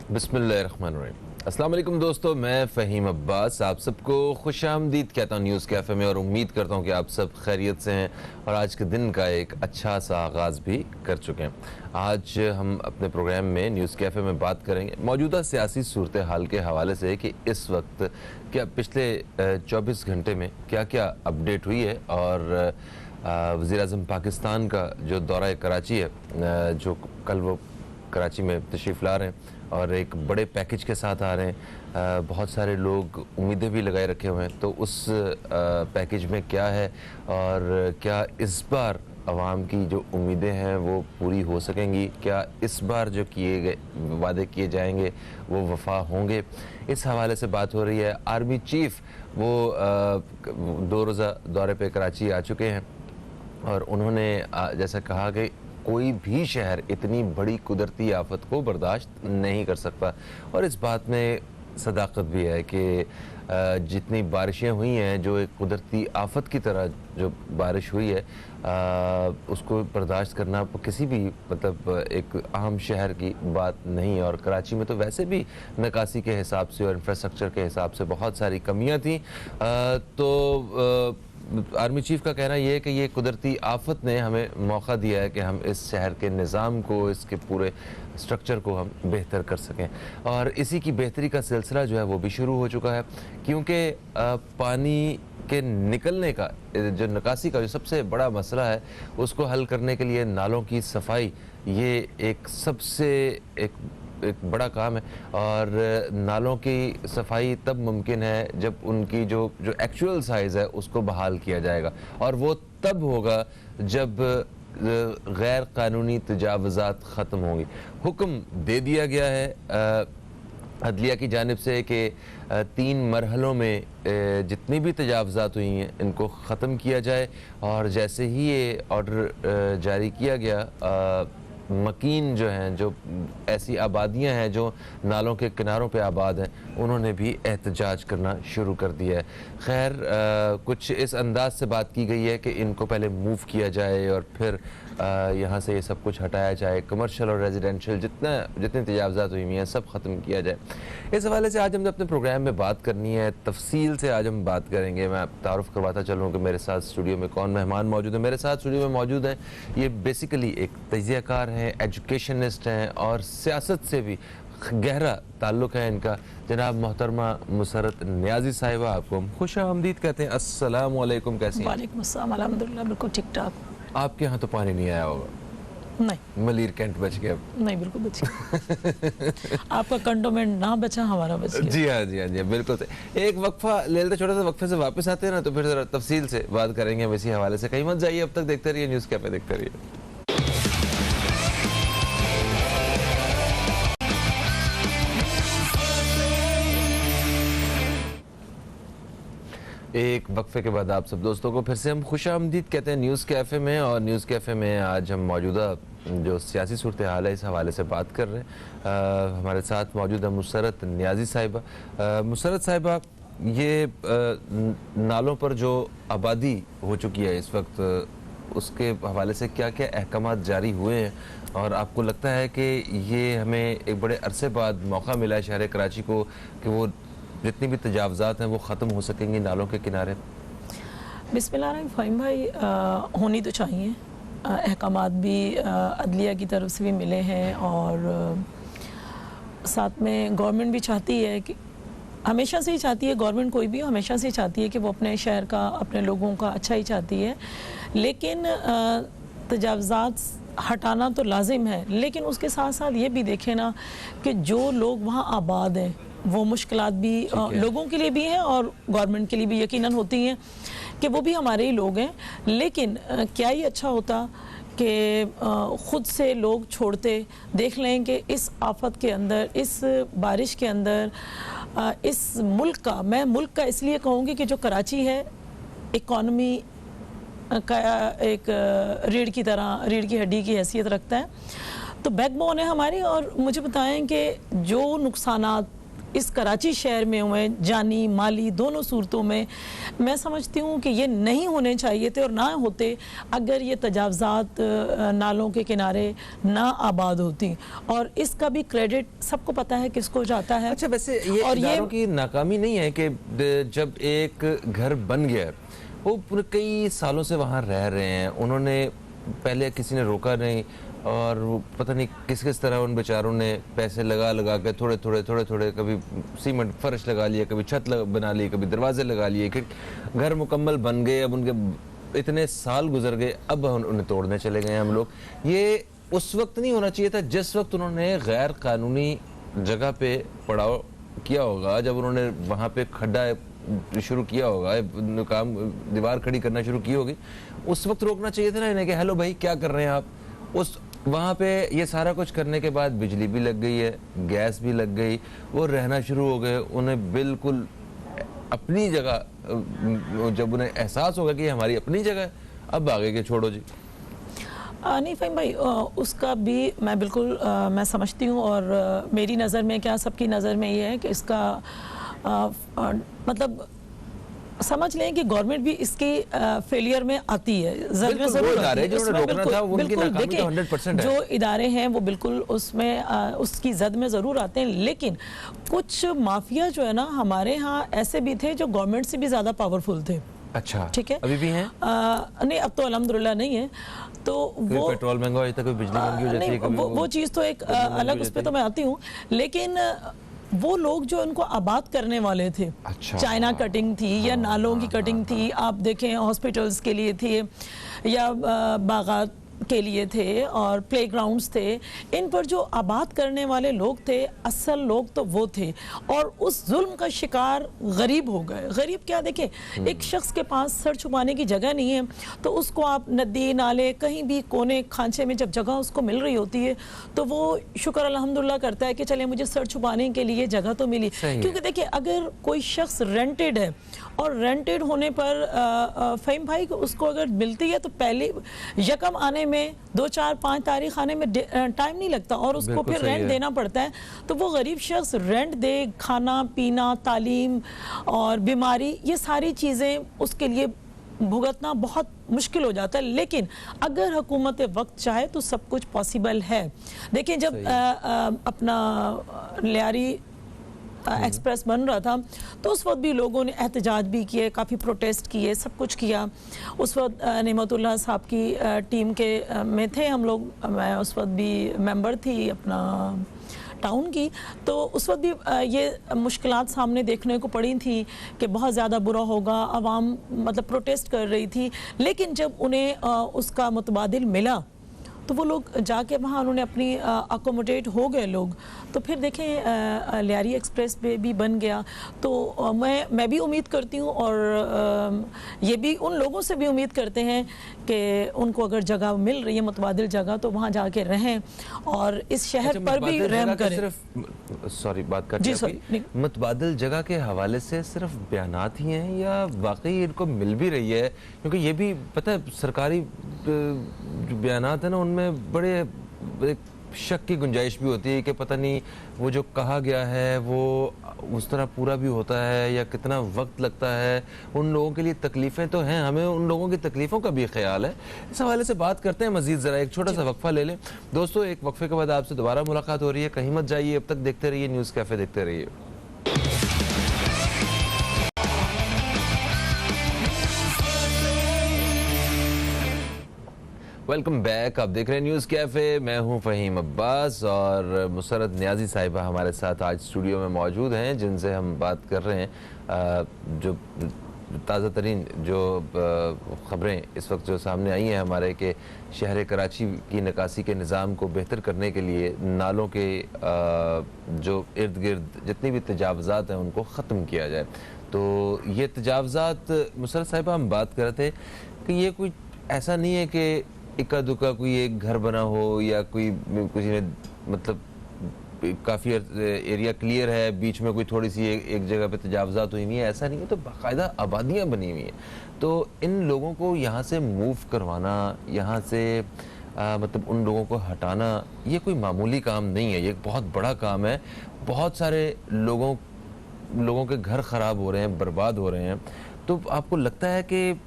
बिस्मिल्लाहिर्रहमानिर्रहीम। अस्सलाम वालेकुम दोस्तों, मैं फ़हीम अब्बास आप सबको खुशामदीद कहता हूँ न्यूज़ कैफ़े में, और उम्मीद करता हूँ कि आप सब खैरियत से हैं और आज के दिन का एक अच्छा सा आगाज़ भी कर चुके हैं। आज हम अपने प्रोग्राम में न्यूज़ कैफ़े में बात करेंगे मौजूदा सियासी सूरत हाल के हवाले से कि इस वक्त क्या पिछले 24 घंटे में क्या क्या अपडेट हुई है, और वज़ीर-ए-आज़म पाकिस्तान का जो दौरा कराची है, जो कल वो कराची में तशरीफ़ ला रहे हैं और एक बड़े पैकेज के साथ आ रहे हैं। बहुत सारे लोग उम्मीदें भी लगाए रखे हुए हैं, तो उस पैकेज में क्या है और क्या इस बार आवाम की जो उम्मीदें हैं वो पूरी हो सकेंगी, क्या इस बार जो किए गए वादे किए जाएंगे वो वफा होंगे, इस हवाले से बात हो रही है। आर्मी चीफ वो 2 रोज़ा दौरे पे कराची आ चुके हैं और उन्होंने जैसा कहा कि कोई भी शहर इतनी बड़ी कुदरती आफत को बर्दाश्त नहीं कर सकता, और इस बात में सदाकत भी है कि जितनी बारिशें हुई हैं, जो एक कुदरती आफत की तरह जो बारिश हुई है, उसको बर्दाश्त करना किसी भी मतलब एक आम शहर की बात नहीं है। और कराची में तो वैसे भी निकासी के हिसाब से और इंफ्रास्ट्रक्चर के हिसाब से बहुत सारी कमियां थी। आर्मी चीफ का कहना यह है कि ये कुदरती आफत ने हमें मौका दिया है कि हम इस शहर के निज़ाम को, इसके पूरे स्ट्रक्चर को हम बेहतर कर सकें, और इसी की बेहतरी का सिलसिला जो है वो भी शुरू हो चुका है। क्योंकि पानी के निकलने का जो निकासी का जो सबसे बड़ा मसला है, उसको हल करने के लिए नालों की सफाई ये एक सबसे एक बड़ा काम है, और नालों की सफाई तब मुमकिन है जब उनकी जो एक्चुअल साइज़ है उसको बहाल किया जाएगा, और वो तब होगा जब गैर कानूनी तजावुज़ात ख़त्म होंगी। हुक्म दे दिया गया है अदलिया की जानिब से कि 3 मरहलों में जितनी भी तजावुज़ात हुई हैं इनको ख़त्म किया जाए, और जैसे ही ये ऑर्डर जारी किया गया, मकीन जो हैं, जो ऐसी आबादियां हैं जो नालों के किनारों पे आबाद हैं, उन्होंने भी एहतजाज करना शुरू कर दिया है। खैर, कुछ इस अंदाज से बात की गई है कि इनको पहले मूव किया जाए और फिर यहाँ से ये सब कुछ हटाया जाए, कमर्शियल और रेजिडेंशियल जितनी तजावुज़ात हुई हैं सब ख़त्म किया जाए। इस हवाले से आज हमने अपने प्रोग्राम में बात करनी है, तफसील से आज हम बात करेंगे। मैं तारुफ करवाता चलूँ कि मेरे साथ स्टूडियो में कौन मेहमान मौजूद है। मेरे साथ स्टूडियो में मौजूद हैं, ये बेसिकली एक तजियाकार हैं, एजुकेशनिस्ट हैं और सियासत से भी गहरा ताल्लुक़ है इनका, जनाब मोहतरमा मुसरत नियाज़ी साहिबा। आपको हम खुश आमदीद कहते हैं। अस्सलाम वालेकुम, कैसी हैं? वालेकुम अस्सलाम, अल्हम्दुलिल्लाह बिल्कुल ठीक ठाक। आपके यहाँ तो पानी नहीं आया होगा? नहीं, मलीर कैंट बच गया? नहीं, बिल्कुल बच गया। आपका कंटोनमेंट ना बचा, हमारा बच गया। जी हाँ, जी हाँ, जी हाँ, बिल्कुल सही। एक वक्फा ले लेते, छोटा सा वक्फे से वापस आते हैं ना, तो फिर जरा तफसील से बात करेंगे हम इसी हवाले से। कहीं मत जाइए, अब तक देखते रहिए न्यूज़ कैफे, देखते रहिए। एक वक्फे के बाद आप सब दोस्तों को फिर से हम खुशामदीद कहते हैं न्यूज़ कैफ़े में, और न्यूज़ कैफ़े में आज हम मौजूदा जो सियासी सूरत हाल है इस हवाले से बात कर रहे हैं। हमारे साथ मौजूद है मुसरत नियाज़ी साहिबा। मुसरत साहिबा, ये नालों पर जो आबादी हो चुकी है इस वक्त, उसके हवाले से क्या क्या अहकामात जारी हुए हैं, और आपको लगता है कि ये हमें एक बड़े अरसे बाद मौका मिला है शहर कराची को कि वो जितनी भी तजावुज़ात हैं वो ख़त्म हो सकेंगी नालों के किनारे? बिस्मिल्लाहिर्रहमानिर्रहीम भाई, होनी तो चाहिए। अहकामात भी अदलिया की तरफ से भी मिले हैं, और साथ में गवर्नमेंट भी चाहती है कि, हमेशा से ही चाहती है, गवर्नमेंट कोई भी हमेशा से ही चाहती है कि वो अपने शहर का, अपने लोगों का अच्छा ही चाहती है। लेकिन तजावुज़ात हटाना तो लाजिम है, लेकिन उसके साथ साथ ये भी देखें ना कि जो लोग वहाँ आबाद हैं वो मुश्किलात भी लोगों के लिए भी हैं और गवर्नमेंट के लिए भी यकीनन होती हैं कि वो भी हमारे ही लोग हैं। लेकिन क्या ही अच्छा होता कि ख़ुद से लोग छोड़ते। देख लें कि इस आफत के अंदर, इस बारिश के अंदर, इस मुल्क का, मैं मुल्क का इसलिए कहूँगी कि जो कराची है इकॉनमी का एक रीढ़ की तरह, रीढ़ की हड्डी की हैसियत रखता है, तो बैकबोन है हमारी। और मुझे बताएं कि जो नुकसानात इस कराची शहर में हुए, जानी माली दोनों सूरतों में, मैं समझती हूँ कि ये नहीं होने चाहिए थे और ना होते अगर ये तजावज़ात नालों के किनारे ना आबाद होती। और इसका भी क्रेडिट सबको पता है किसको जाता है। अच्छा, वैसे ये और इदारों की नाकामी नहीं है कि जब एक घर बन गया, वो पूरे कई सालों से वहाँ रह रहे हैं, उन्होंने पहले किसी ने रोका नहीं और वो पता नहीं किस तरह उन बेचारों ने पैसे लगा के थोड़े थोड़े कभी सीमेंट फर्श लगा लिया, कभी छत बना ली, कभी दरवाजे लगा लिए, घर मुकम्मल बन गए। अब उनके इतने साल गुजर गए, अब उन्हें तोड़ने चले गए हम लोग। ये उस वक्त नहीं होना चाहिए था जिस वक्त उन्होंने गैर कानूनी जगह पे पड़ाव किया होगा, जब उन्होंने वहाँ पे खड्डा शुरू किया होगा, काम दीवार खड़ी करना शुरू की होगी, उस वक्त रोकना चाहिए था ना इन्हें कि हेलो भाई क्या कर रहे हैं आप। उस वहाँ पे ये सारा कुछ करने के बाद बिजली भी लग गई है, गैस भी लग गई, वो रहना शुरू हो गए, उन्हें बिल्कुल अपनी जगह, जब उन्हें एहसास होगा कि हमारी अपनी जगह है, अब आगे के छोड़ो जी। नहीं फ़हीम भाई, उसका भी मैं बिल्कुल मैं समझती हूँ और मेरी नज़र में क्या सबकी नज़र में ये है कि इसका मतलब समझ लें कि गवर्नमेंट भी इसके फेलियर में आती है, जरूर आती है। इसमें बिल्कुल देखिए 100% जो इदारे हैं वो बिल्कुल उसमें उसकी जद में ज़रूर आते हैं, लेकिन कुछ माफिया जो है ना हमारे यहाँ ऐसे भी थे जो गवर्नमेंट से भी ज़्यादा पावरफुल थे। अच्छा, ठीक है, अभी भी हैं? नहीं, अब तो अल्हम्दुलिल्लाह नहीं है। तो वो पेट्रोल महंगा हो जाता है, कोई बिजली महंगी हो जाती है, कभी वो चीज़ तो एक अलग, उस पर तो मैं आती हूँ, लेकिन वो लोग जो उनको आबाद करने वाले थे, अच्छा, चाइना कटिंग थी या नालों की कटिंग थी, आप देखें हॉस्पिटल्स के लिए थी या बागात के लिए थे और प्लेग्राउंड्स थे, इन पर जो आबाद करने वाले लोग थे, असल लोग तो वो थे और उस जुल्म का शिकार गरीब हो गए। गरीब क्या, देखें एक शख्स के पास सर छुपाने की जगह नहीं है तो उसको आप नदी नाले कहीं भी कोने खांचे में जब जगह उसको मिल रही होती है तो वो शुक्र अल्हम्दुलिल्लाह करता है कि चले मुझे सर छुपाने के लिए जगह तो मिली। क्योंकि देखिए अगर कोई शख्स रेंटेड है और रेंटेड होने पर फ़हीम भाई उसको अगर मिलती है तो पहले यकम आने में 2, 4, 5 तारीख आने में टाइम नहीं लगता और उसको फिर रेंट देना पड़ता है। तो वो गरीब शख्स रेंट दे, खाना पीना, तालीम और बीमारी, ये सारी चीज़ें उसके लिए भुगतना बहुत मुश्किल हो जाता है। लेकिन अगर हुकूमत वक्त चाहे तो सब कुछ पॉसिबल है। देखिए जब अपना लियारी एक्सप्रेस बन रहा था तो उस वक्त भी लोगों ने एहतजाज भी किए, काफ़ी प्रोटेस्ट किए, सब कुछ किया। उस वक्त नेमतुल्लाह साहब की टीम के में थे हम लोग, मैं उस वक्त भी मेंबर थी अपना टाउन की। तो उस वक्त भी ये मुश्किलात सामने देखने को पड़ी थी कि बहुत ज़्यादा बुरा होगा, आवाम मतलब प्रोटेस्ट कर रही थी। लेकिन जब उन्हें उसका मुतबादिल मिला तो वो लोग जाके वहाँ उन्होंने अपनी अकोमोडेट हो गए लोग। तो फिर देखें लियारी एक्सप्रेस पे भी बन गया। तो मैं भी उम्मीद करती हूँ और ये भी उन लोगों से भी उम्मीद करते हैं कि उनको अगर जगह मिल रही है मुतबादिल जगह तो वहाँ जाके रहें और इस शहर पर भी रहम करें। सिर्फ सॉरी बात करते मुतबादिल जगह के हवाले से सिर्फ बयानात ही हैं या वाकई इनको मिल भी रही है? क्योंकि ये भी पता है सरकारी जो बयानात है ना उनमें बड़े एक शक की गुंजाइश भी होती है कि पता नहीं वो जो कहा गया है वो उस तरह पूरा भी होता है या कितना वक्त लगता है। उन लोगों के लिए तकलीफ़ें तो हैं, हमें उन लोगों की तकलीफ़ों का भी ख्याल है। इस हवाले से बात करते हैं मज़ीद, ज़रा एक छोटा सा वक्फा ले लें। दोस्तों एक वक्फे के बाद आपसे दोबारा मुलाकात हो रही है, कहीं मत जाइए, अब तक देखते रहिए न्यूज़ कैफ़े, देखते रहिए। वेलकम बैक, आप देख रहे हैं न्यूज़ कैफ़े, मैं हूं फ़हीम अब्बास और मुसरत नियाज़ी साहिबा हमारे साथ आज स्टूडियो में मौजूद हैं जिनसे हम बात कर रहे हैं जो ताज़ा तरीन जो ख़बरें इस वक्त जो सामने आई हैं हमारे के शहर कराची की निकासी के निज़ाम को बेहतर करने के लिए नालों के जो इर्द गिर्द जितनी भी तजावज़ात हैं उनको ख़त्म किया जाए। तो ये तजावज़ात मुसरत साहिबा हम बात कर रहे थे कि ये कोई ऐसा नहीं है कि इक्का दुक्का कोई एक घर बना हो या कोई किसी ने मतलब काफ़ी एरिया क्लियर है, बीच में कोई थोड़ी सी एक जगह पे तजावज़ात हुई हुई है, ऐसा नहीं है। तो बाकायदा आबादियाँ बनी हुई हैं। तो इन लोगों को यहाँ से मूव करवाना, यहाँ से मतलब उन लोगों को हटाना ये कोई मामूली काम नहीं है, ये एक बहुत बड़ा काम है। बहुत सारे लोगों के घर ख़राब हो रहे हैं, बर्बाद हो रहे हैं। तो आपको लगता है कि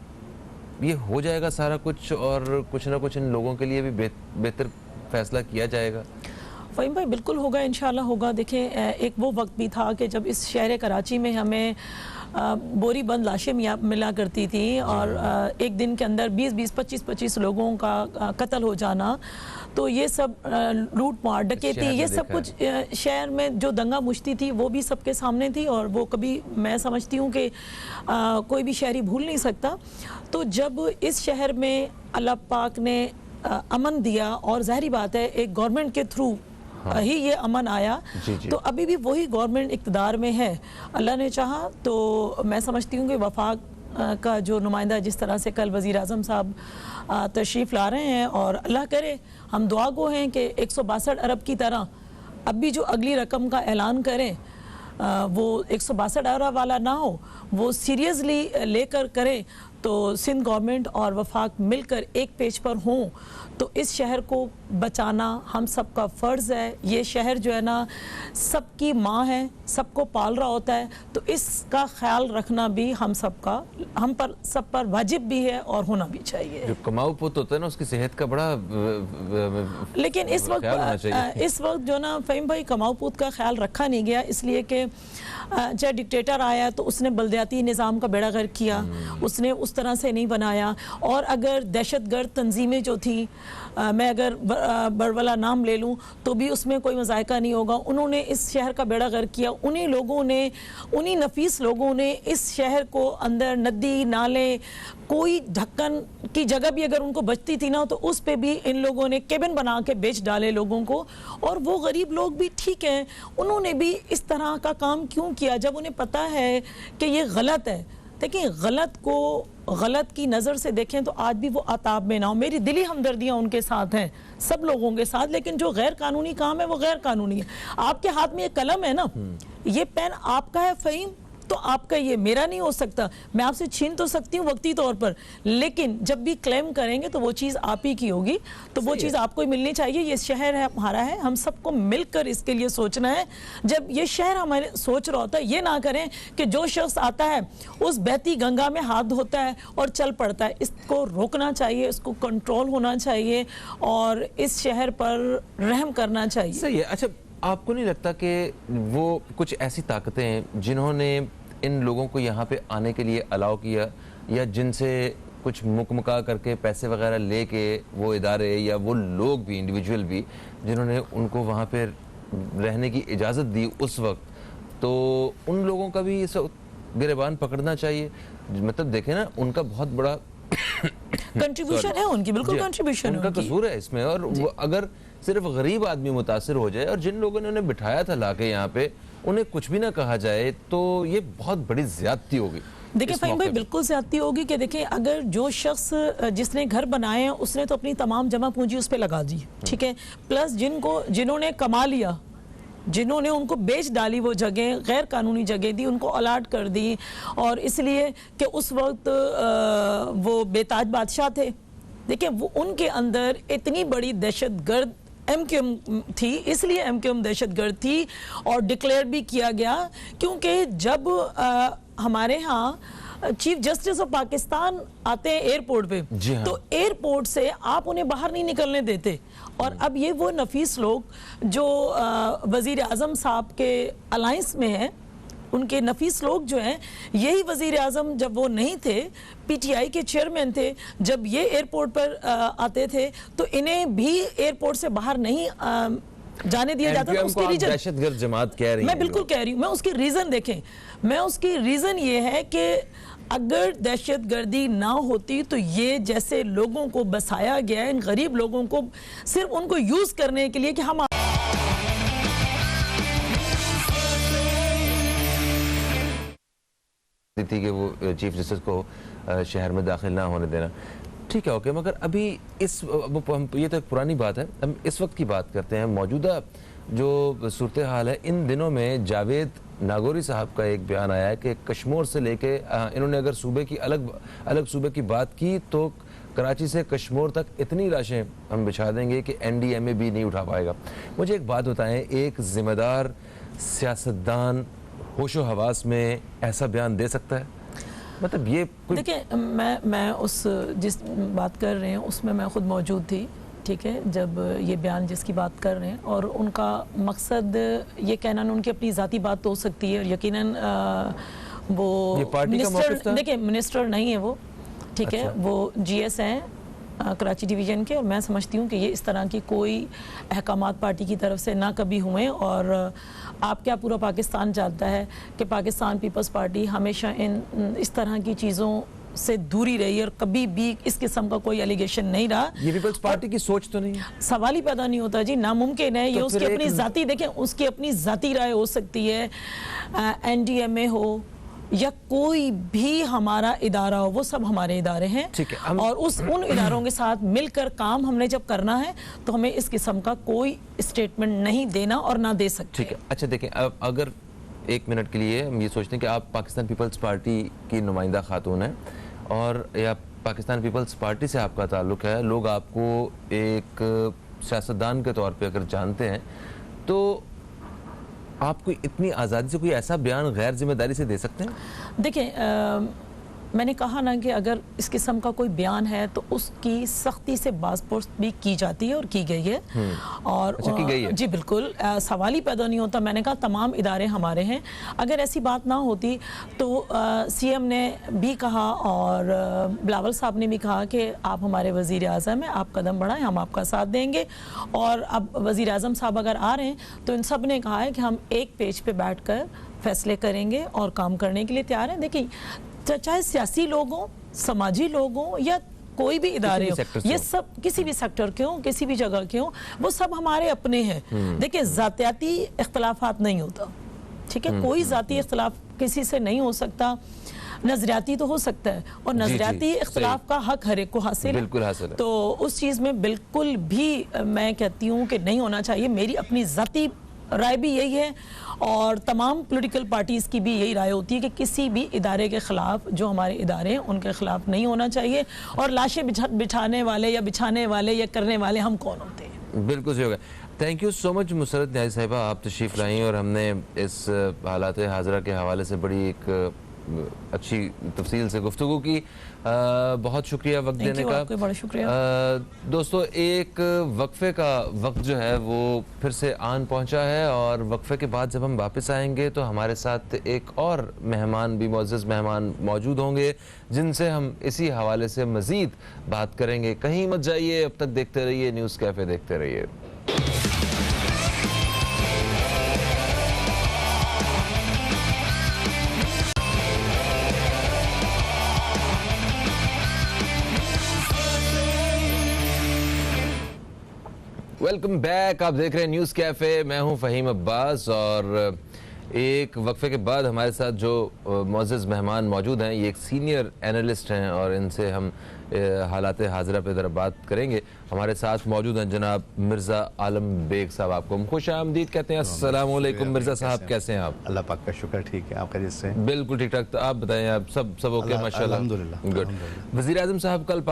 ये हो जाएगा सारा कुछ और कुछ ना कुछ इन लोगों के लिए भी बेहतर फैसला किया जाएगा? फ़हीम भाई बिल्कुल होगा, इंशाल्लाह होगा। देखें एक वो वक्त भी था कि जब इस शहर कराची में हमें बोरी बंद लाशें मिला करती थी और एक दिन के अंदर 20-20, 25-25 लोगों का कत्ल हो जाना, तो ये सब लूट मार डकैती ये सब कुछ शहर में जो दंगा मुश्ती थी वो भी सबके सामने थी और वो कभी मैं समझती हूँ कि कोई भी शहरी भूल नहीं सकता। तो जब इस शहर में अल्लाह पाक ने अमन दिया और ज़ाहिरी बात है एक गवर्नमेंट के थ्रू ही ये अमन आया, जी। तो अभी भी वही गवर्नमेंट इक़्तिदार में है। अल्लाह ने चाहा तो मैं समझती हूँ कि वफाक का जो नुमाइंदा जिस तरह से कल वज़ीर आज़म साहब तशरीफ़ ला रहे हैं और अल्लाह करे हम दुआ गो हैं कि 162 अरब की तरह अब भी जो अगली रकम का ऐलान करें वो 162 अरब वाला ना हो, वो सीरियसली लेकर करें तो सिंध गवर्नमेंट और वफाक मिलकर एक पेज पर हों तो इस शहर को बचाना हम सबका फ़र्ज़ है। ये शहर जो है ना सबकी माँ है, सबको पाल रहा होता है, तो इसका ख्याल रखना भी हम सब पर सब पर वाजिब भी है और होना भी चाहिए। जो कमाऊ पुत होता है ना उसकी सेहत का बड़ा लेकिन इस वक्त जो ना फ़हीम भाई कमाऊ पुत का ख्याल रखा नहीं गया, इसलिए कि चाहे डिक्टेटर आया तो उसने बल्दियाती निज़ाम का बेड़ा गर्क किया, उसने उस तरह से नहीं बनाया। और अगर दहशतगर्द तंजीमें जो थी मैं अगर बड़वाला नाम ले लूँ तो भी उसमें कोई मज़ायका नहीं होगा। उन्होंने इस शहर का बेड़ा गर्क किया, उन्हीं लोगों ने, उन्हीं नफीस लोगों ने इस शहर को अंदर नदी नाले कोई ढक्कन की जगह भी अगर उनको बचती थी ना तो उस पे भी इन लोगों ने केबिन बना के बेच डाले लोगों को। और वो गरीब लोग भी ठीक हैं, उन्होंने भी इस तरह का काम क्यों किया जब उन्हें पता है कि ये गलत है। देखिए गलत को गलत की नज़र से देखें तो आज भी वो आताब में ना हो। मेरी दिली हमदर्दियाँ उनके साथ हैं, सब लोगों के साथ, लेकिन जो गैर कानूनी काम है वो गैर कानूनी है। आपके हाथ में ये कलम है ना, ये पेन आपका है फ़हीम, तो आपका ये मेरा नहीं हो सकता। मैं आपसे छीन तो सकती हूँ वक्ती तौर पर, लेकिन जब भी क्लेम करेंगे तो वो चीज़ आप ही की होगी, तो वो चीज़ आपको ही मिलनी चाहिए। ये शहर है हमारा है, हम सबको मिलकर इसके लिए सोचना है। जब ये शहर हमारे सोच रहा होता है, ये ना करें कि जो शख्स आता है उस बहती गंगा में हाथ धोता है और चल पड़ता है। इसको रोकना चाहिए, इसको कंट्रोल होना चाहिए और इस शहर पर रहम करना चाहिए। सही है। अच्छा, आपको नहीं लगता कि वो कुछ ऐसी ताकतें हैं जिन्होंने इन लोगों को यहाँ पे आने के लिए अलाउ किया या जिनसे कुछ मुकमका करके पैसे वगैरह लेके वो इदारे या वो लोग भी इंडिविजुअल भी जिन्होंने उनको वहाँ पे रहने की इजाज़त दी उस वक्त, तो उन लोगों का भी इस वक्त गिरबान पकड़ना चाहिए? मतलब देखें ना, उनका बहुत बड़ा कंट्रीब्यूशन है, उनकी बिल्कुल कंट्रीब्यूशन है, उनका कसूर है इसमें। और वो अगर सिर्फ गरीब आदमी मुतासिर हो जाए और जिन लोगों ने उन्हें बिठाया था लाके यहाँ पे उन्हें कुछ भी ना कहा जाए तो ये बहुत बड़ी ज्यादती होगी। देखिए फ़हीम भाई बिल्कुल ज्यादती होगी कि देखिए अगर जो शख्स जिसने घर बनाए हैं उसने तो अपनी तमाम जमा पूंजी उस पर लगा दी, ठीक है, प्लस जिन्होंने कमा लिया, जिन्होंने उनको बेच डाली वो जगह, गैर कानूनी जगह दी, उनको अलाट कर दी, और इसलिए कि उस वक्त वो बेताज बादशाह थे। देखिए वो उनके अंदर इतनी बड़ी दहशतगर्द MQM थी, इसलिए MQM दहशतगर्द थी और डिक्लेयर भी किया गया क्योंकि जब हमारे यहाँ चीफ जस्टिस ऑफ पाकिस्तान आते हैं एयरपोर्ट पे, हाँ। तो एयरपोर्ट से आप उन्हें बाहर नहीं निकलने देते। और अब ये वो नफीस लोग जो वजीर आज़म साहब के अलायंस में हैं, उनके नफीस लोग जो हैं, यही वजीर आज़म जब वो नहीं थे, PTI के चेयरमैन थे, जब ये एयरपोर्ट पर आते थे तो इन्हें भी एयरपोर्ट से बाहर नहीं जाने दिया जाता था। उसकी रीजन दहशतगर्द जमात कह रही है, मैं बिल्कुल कह रही हूँ, मैं उसकी रीजन देखें, मैं उसकी रीजन ये है कि अगर दहशतगर्दी ना होती तो ये जैसे लोगों को बसाया गया है, इन गरीब लोगों को सिर्फ उनको यूज करने के लिए कि हम थी कि वो चीफ जस्टिस को शहर में दाखिल ना होने देना, ठीक है, ओके। मगर अभी ये तो एक पुरानी बात है, हम इस वक्त की बात करते हैं। मौजूदा जो सूरत हाल है, इन दिनों में जावेद नागौरी साहब का एक बयान आया है कि कश्मीर से लेके इन्होंने अगर सूबे की अलग सूबे की बात की तो कराची से कश्मीर तक इतनी लाशें हम बिछा देंगे कि NDMA भी नहीं उठा पाएगा। मुझे एक बात बताएं, एक जिम्मेदार सियासतदान होशो हवास में ऐसा बयान दे सकता है? मतलब ये देखिए, मैं उस जिस बात कर रहे हैं उसमें मैं खुद मौजूद थी, ठीक है, जब ये बयान जिसकी बात कर रहे हैं, और उनका मकसद ये कहना, उनकी अपनी ज़ाती बात तो हो सकती है, यकीनन वो मिनिस्टर, देखिए मिनिस्टर नहीं है वो, ठीक है, वो GS हैं कराची डिवीज़न के, और मैं समझती हूँ कि ये इस तरह की कोई अहकामात पार्टी की तरफ से ना कभी हुए। और आप क्या, पूरा पाकिस्तान जानता है कि पाकिस्तान पीपल्स पार्टी हमेशा इस तरह की चीज़ों से दूरी रही और कभी भी इस किस्म का कोई एलिगेशन नहीं रहा। ये पीपल्स पार्टी की सोच तो नहीं है, सवाल ही पैदा नहीं होता जी, नामुमकिन है। ये उसकी अपनी जाती, देखें, उसकी अपनी जाती राय हो सकती है, NDMA हो या कोई भी हमारा इदारा हो, वो सब हमारे इदारे हैं, ठीक है, और उन इदारों के साथ मिलकर काम हमने जब करना है तो हमें इस किस्म का कोई स्टेटमेंट नहीं देना और ना दे सकते। ठीक है, अच्छा देखें, अब अगर एक मिनट के लिए हम ये सोचते हैं कि आप पाकिस्तान पीपल्स पार्टी की नुमाइंदा खातून हैं और या पाकिस्तान पीपल्स पार्टी से आपका ताल्लुक़ है, लोग आपको एक सियासतदान के तौर पे अगर जानते हैं, तो आप कोई इतनी आज़ादी से कोई ऐसा बयान गैर जिम्मेदारी से दे सकते हैं? देखिए, मैंने कहा ना कि अगर इस किस्म का कोई बयान है तो उसकी सख्ती से बाज़पोर्ट भी की जाती है और की गई है। और अच्छा, की गई है? जी बिल्कुल, सवाल ही पैदा नहीं होता। मैंने कहा तमाम इदारे हमारे हैं, अगर ऐसी बात ना होती तो CM ने भी कहा और बिलावल साहब ने भी कहा कि आप हमारे वज़ीर आज़म हैं, आप कदम बढ़ाएं, हम आपका साथ देंगे। और अब वज़ीर आज़म साहब अगर आ रहे हैं तो इन सब ने कहा है कि हम एक पेज पे बैठकर फैसले करेंगे और काम करने के लिए तैयार हैं। देखिए, चाहे सियासी लोग हों, समाजी लोग हों या कोई भी इदारे हो, ये सब किसी भी सेक्टर के हों, किसी भी जगह के हों, वो सब हमारे अपने हैं। देखिए, ज़ातियाती इख्तलाफात नहीं होता, ठीक है, कोई ज़ाती इख्तलाफ किसी से नहीं हो सकता, नजरियाती तो हो सकता है, और नजरियाती इख्तलाफ का हक हर एक को हासिल है। तो उस चीज़ में बिल्कुल भी मैं कहती हूँ कि नहीं होना चाहिए। मेरी अपनी ज़ाती राय भी यही है और तमाम पॉलिटिकल पार्टीज़ की भी यही राय होती है कि किसी भी इदारे के ख़िलाफ़, जो हमारे इदारे हैं उनके ख़िलाफ़ नहीं होना चाहिए। और लाशें बिछाने वाले या बिछाने वाले या करने वाले हम कौन होते हैं? बिल्कुल सही होगा। Thank you so much Musarrat Niazi साहिबा, आप तशरीफ़ लाई और हमने इस हालात हाज़रा के हवाले से बड़ी एक अच्छी तफसील से गुफ्तगू की। बहुत शुक्रिया वक्त देने का, बड़ा शुक्रिया। दोस्तों, एक वक्फे का वक्त जो है वो फिर से आन पहुंचा है और वक्फे के बाद जब हम वापस आएंगे तो हमारे साथ एक और मेहमान भी, मुअज़्ज़ज़ मेहमान मौजूद होंगे जिनसे हम इसी हवाले से मज़ीद बात करेंगे। कहीं मत जाइए, अब तक देखते रहिए न्यूज़ कैफ़े, देखते रहिए। वेलकम बैक, आप देख रहे हैं न्यूज़ कैफ़े, मैं हूं फ़हीम अब्बास और एक वक्फे के बाद हमारे साथ जो मुअज़्ज़ज़ मेहमान मौजूद हैं, ये एक सीनियर एनालिस्ट हैं और इनसे हम हालात हाज़िरा पे ज़रा बात करेंगे। हमारे साथ मौजूद हैं जनाब मिर्ज़ा आलम बेग साहब, आपको हम खुश आमदीद कहते हैं। अस्सलाम वालेकुम मिर्ज़ा साहब, कैसे हैं आप? अल्लाह पाक का शुक्र, ठीक है, आप खैरियत से? बिल्कुल ठीक ठाक। तो आप बताएं, आप सब ओके? माशाल्लाह, अल्हम्दुलिल्लाह। गुड। वज़ीर आज़म साहब कल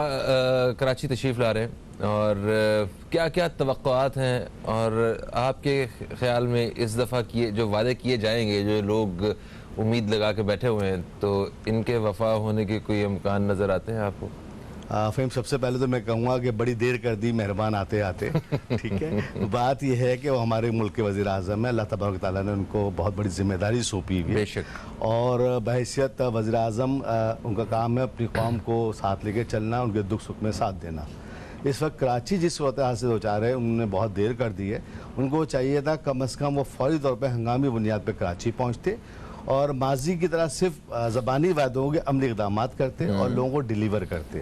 कराची तशरीफ़ ला रहे हैं और क्या क्या तवक्कुआत हैं और आपके ख़्याल में इस दफ़ा किए जो वादे किए जाएंगे, जो लोग उम्मीद लगा के बैठे हुए हैं, तो इनके वफ़ा होने के कोई इम्कान नज़र आते हैं आपको? फ़हीम, सबसे पहले तो मैं कहूँगा कि बड़ी देर कर दी मेहरबान आते आते, ठीक है। बात यह है कि वो हमारे मुल्क के वज़ीर आज़म हैं, अल्लाह तबारक तआला ने उनको बहुत बड़ी जिम्मेदारी सौंपी हुई है, बेशक, और बहैसियत वज़ीर आज़म उनका काम है अपनी कौम को साथ लेके चलना, उनके दुख सुख में साथ देना। इस वक्त कराची जिस वक्त से दो चार है, उन्होंने बहुत देर कर दी है। उनको चाहिए था कम अज़ कम वो फौरी तौर पर हंगामी बुनियाद पर कराची पहुँचते और माजी की तरह सिर्फ ज़बानी वादों के अमली इक़दाम करते और लोगों को डिलीवर करते।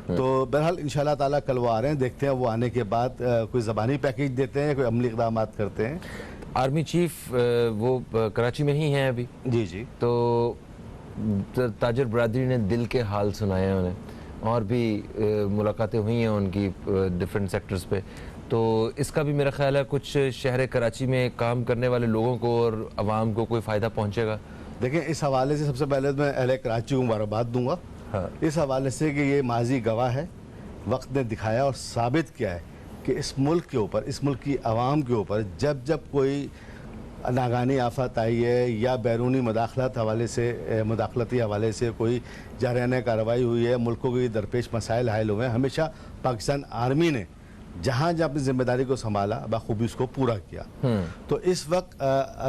तो बहरहाल इंशाल्लाह ताला कल वो आ रहे हैं, देखते हैं वो आने के बाद कोई ज़बानी पैकेज देते हैं, कोई अमली इक़दाम करते हैं। आर्मी चीफ वो कराची में ही हैं अभी? जी जी। तो ताजर बरादरी ने दिल के हाल सुनाए हैं उन्हें, और भी मुलाकातें हुई हैं उनकी डिफरेंट सेक्टर्स पे। तो इसका भी मेरा ख्याल है कुछ शहर कराची में काम करने वाले लोगों को और आवाम को कोई फ़ायदा पहुंचेगा। देखें, इस हवाले से सबसे पहले तो मैं अहले कराची को मुबारकबाद दूंगा हाँ। इस हवाले से कि ये माजी गवाह है, वक्त ने दिखाया और साबित किया है कि इस मुल्क के ऊपर, इस मुल्क की आवाम के ऊपर जब जब कोई नागानी आफत आई है या बैरूनी मुदाखलती हवाले से कोई जारहाना कार्रवाई हुई है, मुल्कों के दरपेश मसाइल हायल हुए हैं, हमेशा पाकिस्तान आर्मी ने जहाँ जहाँ अपनी जिम्मेदारी को संभाला बखूबी उसको पूरा किया। तो इस वक्त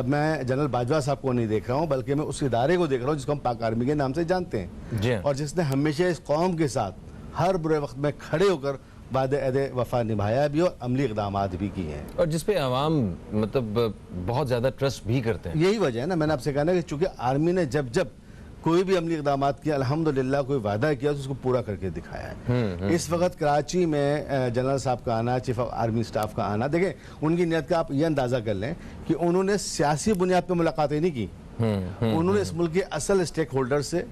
मैं जनरल बाजवा साहब को नहीं देख रहा हूँ, बल्कि मैं उस इदारे को देख रहा हूँ जिसको हम पाक आर्मी के नाम से जानते हैं और जिसने हमेशा इस कौम के साथ हर बुरे वक्त में खड़े होकर वादे वफा निभाया भी और अमली इक़दाम भी किए हैं और जिसपे आवाम मतलब बहुत ज़्यादा ट्रस्ट भी करते हैं। यही वजह है ना, मैंने आपसे कहा ना कि चूंकि आर्मी ने जब जब कोई भी अमली इक़दाम किया, अल्हम्दुलिल्लाह कोई वादा किया तो उसको पूरा करके दिखाया है। इस वक्त कराची में जनरल साहब का आना, चीफ ऑफ आर्मी स्टाफ का आना, देखें उनकी नीयत का आप ये अंदाज़ा कर लें कि उन्होंने सियासी बुनियाद पर मुलाकातें नहीं की, उन्होंने इस मुल्क के असल स्टेक होल्डर से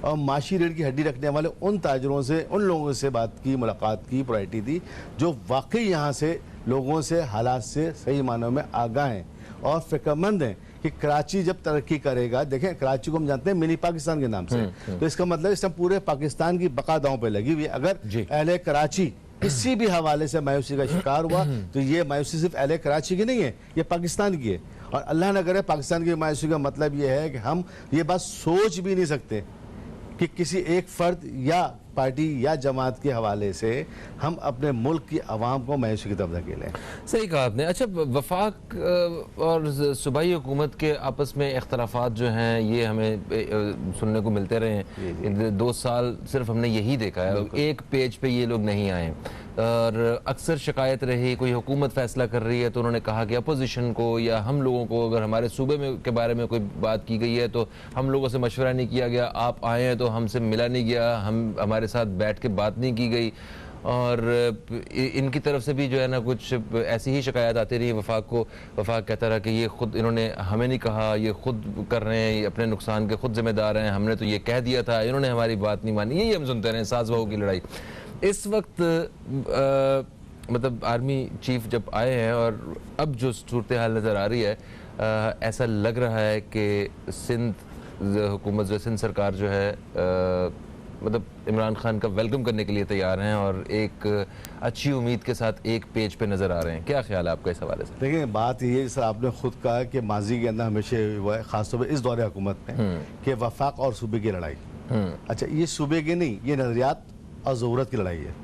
और माशी रीढ़ की हड्डी रखने वाले उन ताजरों से, उन लोगों से बात की, मुलाकात की, प्रायोरिटी दी जो वाकई यहाँ से लोगों से, हालात से सही मानों में आगाह हैं और फिक्रमंद हैं कि कराची जब तरक्की करेगा। देखें कराची को हम जानते हैं मिनी पाकिस्तान के नाम से, तो इसका मतलब इस टाइम पूरे पाकिस्तान की बका दांव पे लगी हुई है। अगर अहले कराची किसी भी हवाले से मायूसी का शिकार हुआ तो ये मायूसी सिर्फ अहले कराची की नहीं है, ये पाकिस्तान की है। और अल्लाह न करे पाकिस्तान की मायूसी का मतलब ये है कि हम ये बात सोच भी नहीं सकते कि किसी एक फर्द या पार्टी या जमात के हवाले से हम अपने मुल्क की आवाम को मायूसी की तरफ धकेलें। सही कहा आपने। अच्छा, वफाक और सूबाई हुकूमत के आपस में इख्तलाफात जो हैं ये हमें सुनने को मिलते रहे हैं। इन 2 साल सिर्फ हमने यही देखा है, एक पेज पे ये लोग नहीं आए और अक्सर शिकायत रही कोई हुकूमत फैसला कर रही है तो उन्होंने कहा कि अपोजिशन को या हम लोगों को अगर हमारे सूबे में के बारे में कोई बात की गई है तो हम लोगों से मशवरा नहीं किया गया, आप आए हैं तो हमसे मिला नहीं गया, हम हमारे साथ बैठ के बात नहीं की गई। और इनकी तरफ से भी जो है ना कुछ ऐसी ही शिकायत आती रही वफाक को। वफाक कहता रहा कि ये खुद इन्होंने हमें नहीं कहा, ये खुद कर रहे हैं, ये अपने नुकसान के खुद जिम्मेदार हैं, हमने तो ये कह दिया था, इन्होंने हमारी बात नहीं मानी। यही हम सुनते रहे, सास बहू की लड़ाई। इस वक्त मतलब आर्मी चीफ जब आए हैं और अब जो सूरत हाल नज़र आ रही है, ऐसा लग रहा है कि सिंध हुकूमत जो सिंध सरकार जो है मतलब इमरान खान का वेलकम करने के लिए तैयार हैं और एक अच्छी उम्मीद के साथ एक पेज पे नज़र आ रहे हैं। क्या ख्याल है आपका इस हवाले से? देखिए बात ये सर आपने खुद कहा कि माजी के अंदर हमेशा हुआ है, खासतौर पर इस दौरे हुकूमत में, कि वफाक और सूबे की लड़ाई। अच्छा, ये सूबे की नहीं, ये नज़रियात और ज़रूरत की लड़ाई है,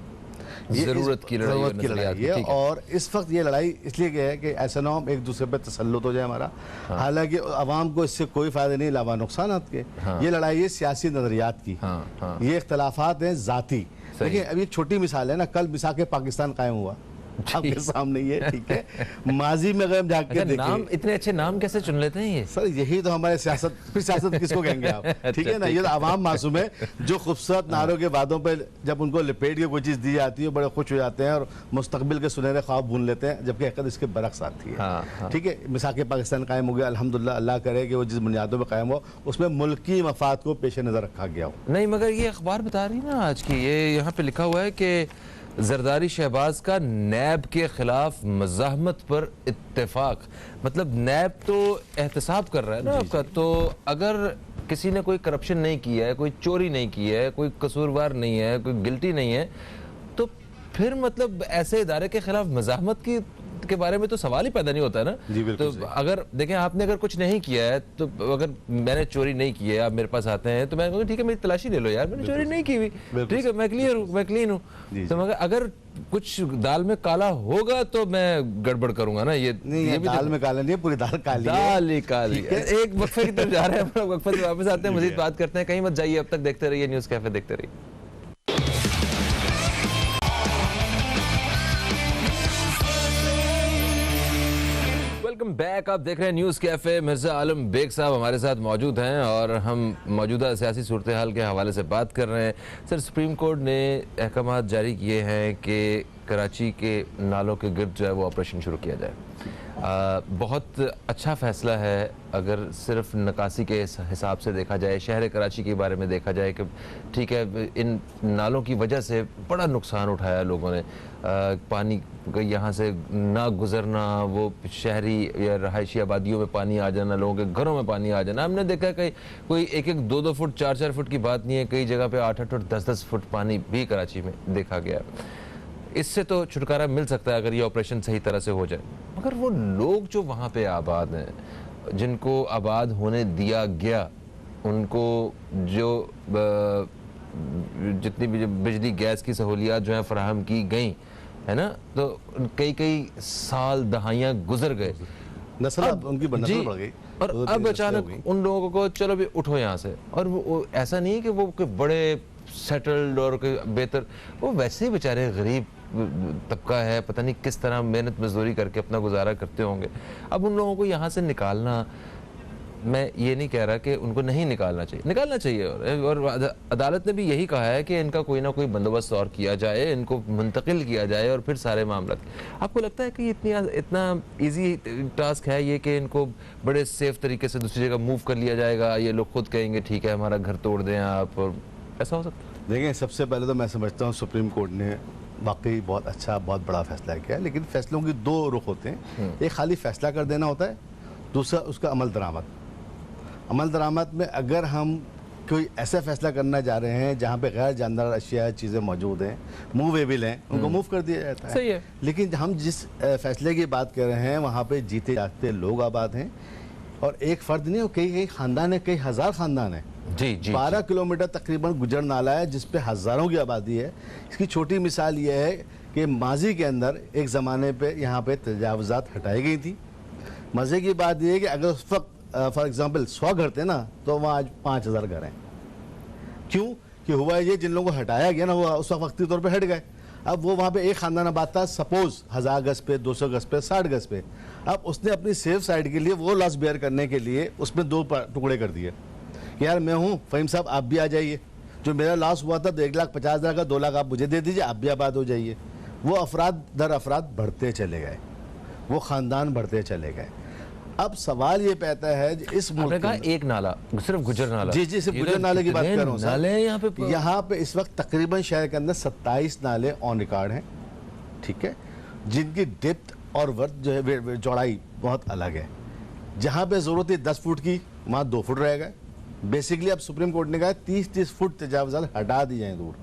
ज़रूरत की लड़ाई है। और इस वक्त ये लड़ाई इसलिए है कि ऐसा ना हम एक दूसरे पे तसल्लुत हो जाए हमारा। हालांकि आवाम को इससे कोई फायदा नहीं, अलावा नुकसान के। ये लड़ाई है सियासी नजरियात की, ये इख्तलाफात हैं ज़ाती। देखिए अभी एक छोटी मिसाल है ना, कल मिसाक पाकिस्तान कायम हुआ आपके सामने, ये ठीक है। माजी में अगर हम जाके देखें, नाम इतने अच्छे नाम कैसे चुन लेते हैं ये सर? यही तो हमारे सियासत, फिर सियासत किसको कहेंगे आप? ठीक है ना, ये तो आवाम मासूम है जो खूबसूरत नारों के वादों पे जब उनको लपेट के कोई चीज़ दी जाती है बड़े खुश हो जाते हैं और मुस्तकबिल के सुनहरे ख्वाब भून लेते हैं, जबकि हकीकत इसके बरक्स आती है। ठीक है, मिसाक पाकिस्तान कायम हो गया, अल्हम्दुलिल्लाह, अल्लाह करे कि वो जिस बुनियादों पर कायम हो उसमें मुल्की मफाद को पेश नज़र रखा गया हो। नहीं, मगर ये अखबार बता रही ना आज की, ये यहाँ पे लिखा हुआ है कि जरदारी शहबाज का नैब के खिलाफ मज़ाहमत पर इत्तेफाक। मतलब नैब तो एहतसाब कर रहा है ना आपका, तो अगर किसी ने कोई करप्शन नहीं किया है, कोई चोरी नहीं की है, कोई कसूरवार नहीं है, कोई गिल्टी नहीं है, तो फिर मतलब ऐसे इदारे के खिलाफ मज़ाहमत के बारे में तो सवाल ही पैदा नहीं होता है ना। तो अगर देखें आपने अगर कुछ नहीं किया है, तो अगर मैंने चोरी नहीं की है, आप मेरे पास आते हैं तो मैं कहूँगा ठीक है मेरी तलाशी ले लो यार, मैंने चोरी नहीं की हुई, ठीक है मैं क्लियर हूँ, मैं क्लीन हूँ। तो मगर अगर कुछ दाल में काला होगा तो मैं गड़बड़ करूंगा ना। ये दाल में काला नहीं है, पूरी दाल काली है। दाल ही काली है। एक वक्फे की तरफ जा रहे हैं, वक्फे से वापस आते हैं, मजीद बात करते हैं। कहीं मत जाइए, अब तक देखते रहिए न्यूज़ कैफे, देखते रहिए। वेलकम बैक, आप देख रहे हैं न्यूज़ कैफे। मिर्ज़ा आलम बेग साहब हमारे साथ मौजूद हैं और हम मौजूदा सियासी सूरत हाल के हवाले से बात कर रहे हैं। सर, सुप्रीम कोर्ट ने अहकामात जारी किए हैं कि कराची के नालों के गिर्द जो है वो ऑपरेशन शुरू किया जाए। बहुत अच्छा फ़ैसला है अगर सिर्फ निकासी के हिसाब से देखा जाए, शहर कराची के बारे में देखा जाए कि ठीक है इन नालों की वजह से बड़ा नुकसान उठाया लोगों ने, पानी यहाँ से ना गुजरना, वो शहरी या रहायशी आबादियों में पानी आ जाना, लोगों के घरों में पानी आ जाना। हमने देखा कि कोई 1-1, 2-2 फुट, 4-4 फुट की बात नहीं है, कई जगह पे 8-8 और 10-10 फुट पानी भी कराची में देखा गया। इससे तो छुटकारा मिल सकता है अगर ये ऑपरेशन सही तरह से हो जाए, मगर वो लोग जो वहाँ पे आबाद हैं, जिनको आबाद होने दिया गया, उनको जो जितनी भी बिजली गैस की सहूलियात जो है फराहम की गई है ना, तो कई साल दहाइयाँ गुजर गए, नस्ल उनकी नस्ल बढ़ गई, और अब अचानक उन लोगों को चलो भी उठो यहाँ से। और वो ऐसा नहीं है कि वो कोई बड़े सेटल्ड और कोई बेहतर, वो वैसे ही बेचारे गरीब तबका है, पता नहीं किस तरह मेहनत मजदूरी करके अपना गुजारा करते होंगे। अब उन लोगों को यहाँ से निकालना, मैं ये नहीं कह रहा कि उनको नहीं निकालना चाहिए, निकालना चाहिए, और अदालत ने भी यही कहा है कि इनका कोई ना कोई बंदोबस्त और किया जाए, इनको मुंतकिल किया जाए और फिर सारे मामला। आपको लगता है कि इतना इजी टास्क है ये कि इनको बड़े सेफ तरीके से दूसरी जगह मूव कर लिया जाएगा, ये लोग खुद कहेंगे ठीक है हमारा घर तोड़ दें आप, और ऐसा हो सकता है? देखिए, सबसे पहले तो मैं समझता हूँ सुप्रीम कोर्ट ने वाकई बहुत अच्छा, बहुत बड़ा फैसला किया है, लेकिन फैसलों की दो रुख होते हैं। एक खाली फैसला कर देना होता है, दूसरा उसका अमल दरामद। अमल दरामद में अगर हम कोई ऐसा फैसला करना चाह रहे हैं जहाँ पे गैर जानदार अशिया चीज़ें मौजूद हैं, मूवेबल हैं, उनको मूव कर दिया जाता है। सही है। लेकिन हम जिस फैसले की बात कर रहे हैं वहाँ पे जीते जागते लोग आबाद हैं, और एक फ़र्द नहीं, कई खानदान है, कई हज़ार खानदान है। जी 12 किलोमीटर तकरीबन गुजर नाला है जिस पे हज़ारों की आबादी है। इसकी छोटी मिसाल ये है कि माजी के अंदर एक ज़माने पे यहाँ पे तजावज़ात हटाई गई थी। मज़े की बात यह है कि अगर उस वक्त फॉर एग्ज़ाम्पल 100 घर थे ना, तो वहाँ आज 5000 घर हैं। क्यों कि हुआ ये, जिन लोगों को हटाया गया ना वो उस वक्त वक्ती तौर पे हट गए। अब वो वहाँ पे एक खानदान आबाद था, सपोज 1000 गज पे, 200 गज पे, 60 गज पे। अब उसने अपनी सेफ साइड के लिए वो लॉस बेयर करने के लिए उसमें 2 टुकड़े कर दिए कि यार मैं हूँ फ़हीम साहब, आप भी आ जाइए, जो मेरा लॉस हुआ था तो 1,50,000 का 2 लाख आप मुझे दे दीजिए, आप भी आबाद हो जाइए। वो अफराद दर अफराद बढ़ते चले गए, वो ख़ानदान बढ़ते चले गए। अब सवाल ये पैदा है इस मुल्क का एक नाला, सिर्फ गुजर नाला, जी सिर्फ गुजर नाले की बात कर रहा हूँ सर। यहाँ पे इस वक्त तकरीबन शहर के अंदर 27 नाले ऑन रिकॉर्ड हैं, ठीक है, जिनकी डेप्थ और वर्थ जो है चौड़ाई बहुत अलग है। जहाँ पे ज़रूरत है 10 फुट की, वहाँ 2 फुट रह गए। बेसिकली अब सुप्रीम कोर्ट ने कहा 30-30 फुट तजावज़ात हटा दी जाए दूर।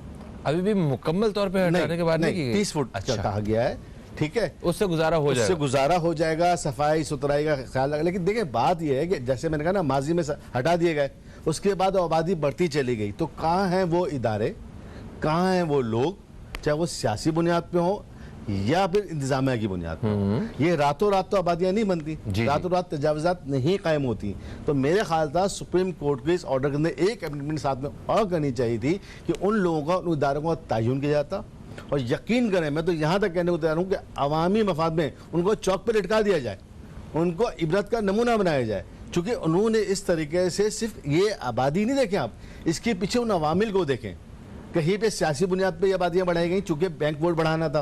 अभी भी मुकम्मल तौर पे हटाने के बाद नहीं 30 फुट अच्छा कहा गया है, ठीक है, उससे गुजारा हो जाएगा, उससे गुजारा हो जाएगा, सफाई सुथराई का ख्याल रखा। लेकिन देखिए बात यह है कि जैसे मैंने कहा ना, माजी में हटा दिए गए, उसके बाद आबादी बढ़ती चली गई, तो कहाँ हैं वो इदारे, कहाँ हैं वो लोग, चाहे वो सियासी बुनियाद पे हो या फिर इंतजामिया की बुनियाद पर। ये रातों रात तो आबादियां नहीं बनती, रातों रात तजावज़ात नहीं कायम होती। तो मेरे ख्याल था सुप्रीम कोर्ट के इस ऑर्डर के अंदर एक अमेंडमेंट साथ में और करनी चाहिए थी कि उन लोगों का, उन इदारों का तयन किया जाता। और यकीन करें, मैं तो यहाँ तक कहने को तैयार हूँ कि अवामी मफाद में उनको चौक पर लटका दिया जाए, उनको इबरत का नमूना बनाया जाए, क्योंकि उन्होंने इस तरीके से सिर्फ ये आबादी नहीं देखें, आप इसके पीछे उन अवामिल को देखें। कहीं पे सियासी बुनियाद पे आबादियां बढ़ाई गई, चूंकि बैंक बोर्ड बढ़ाना था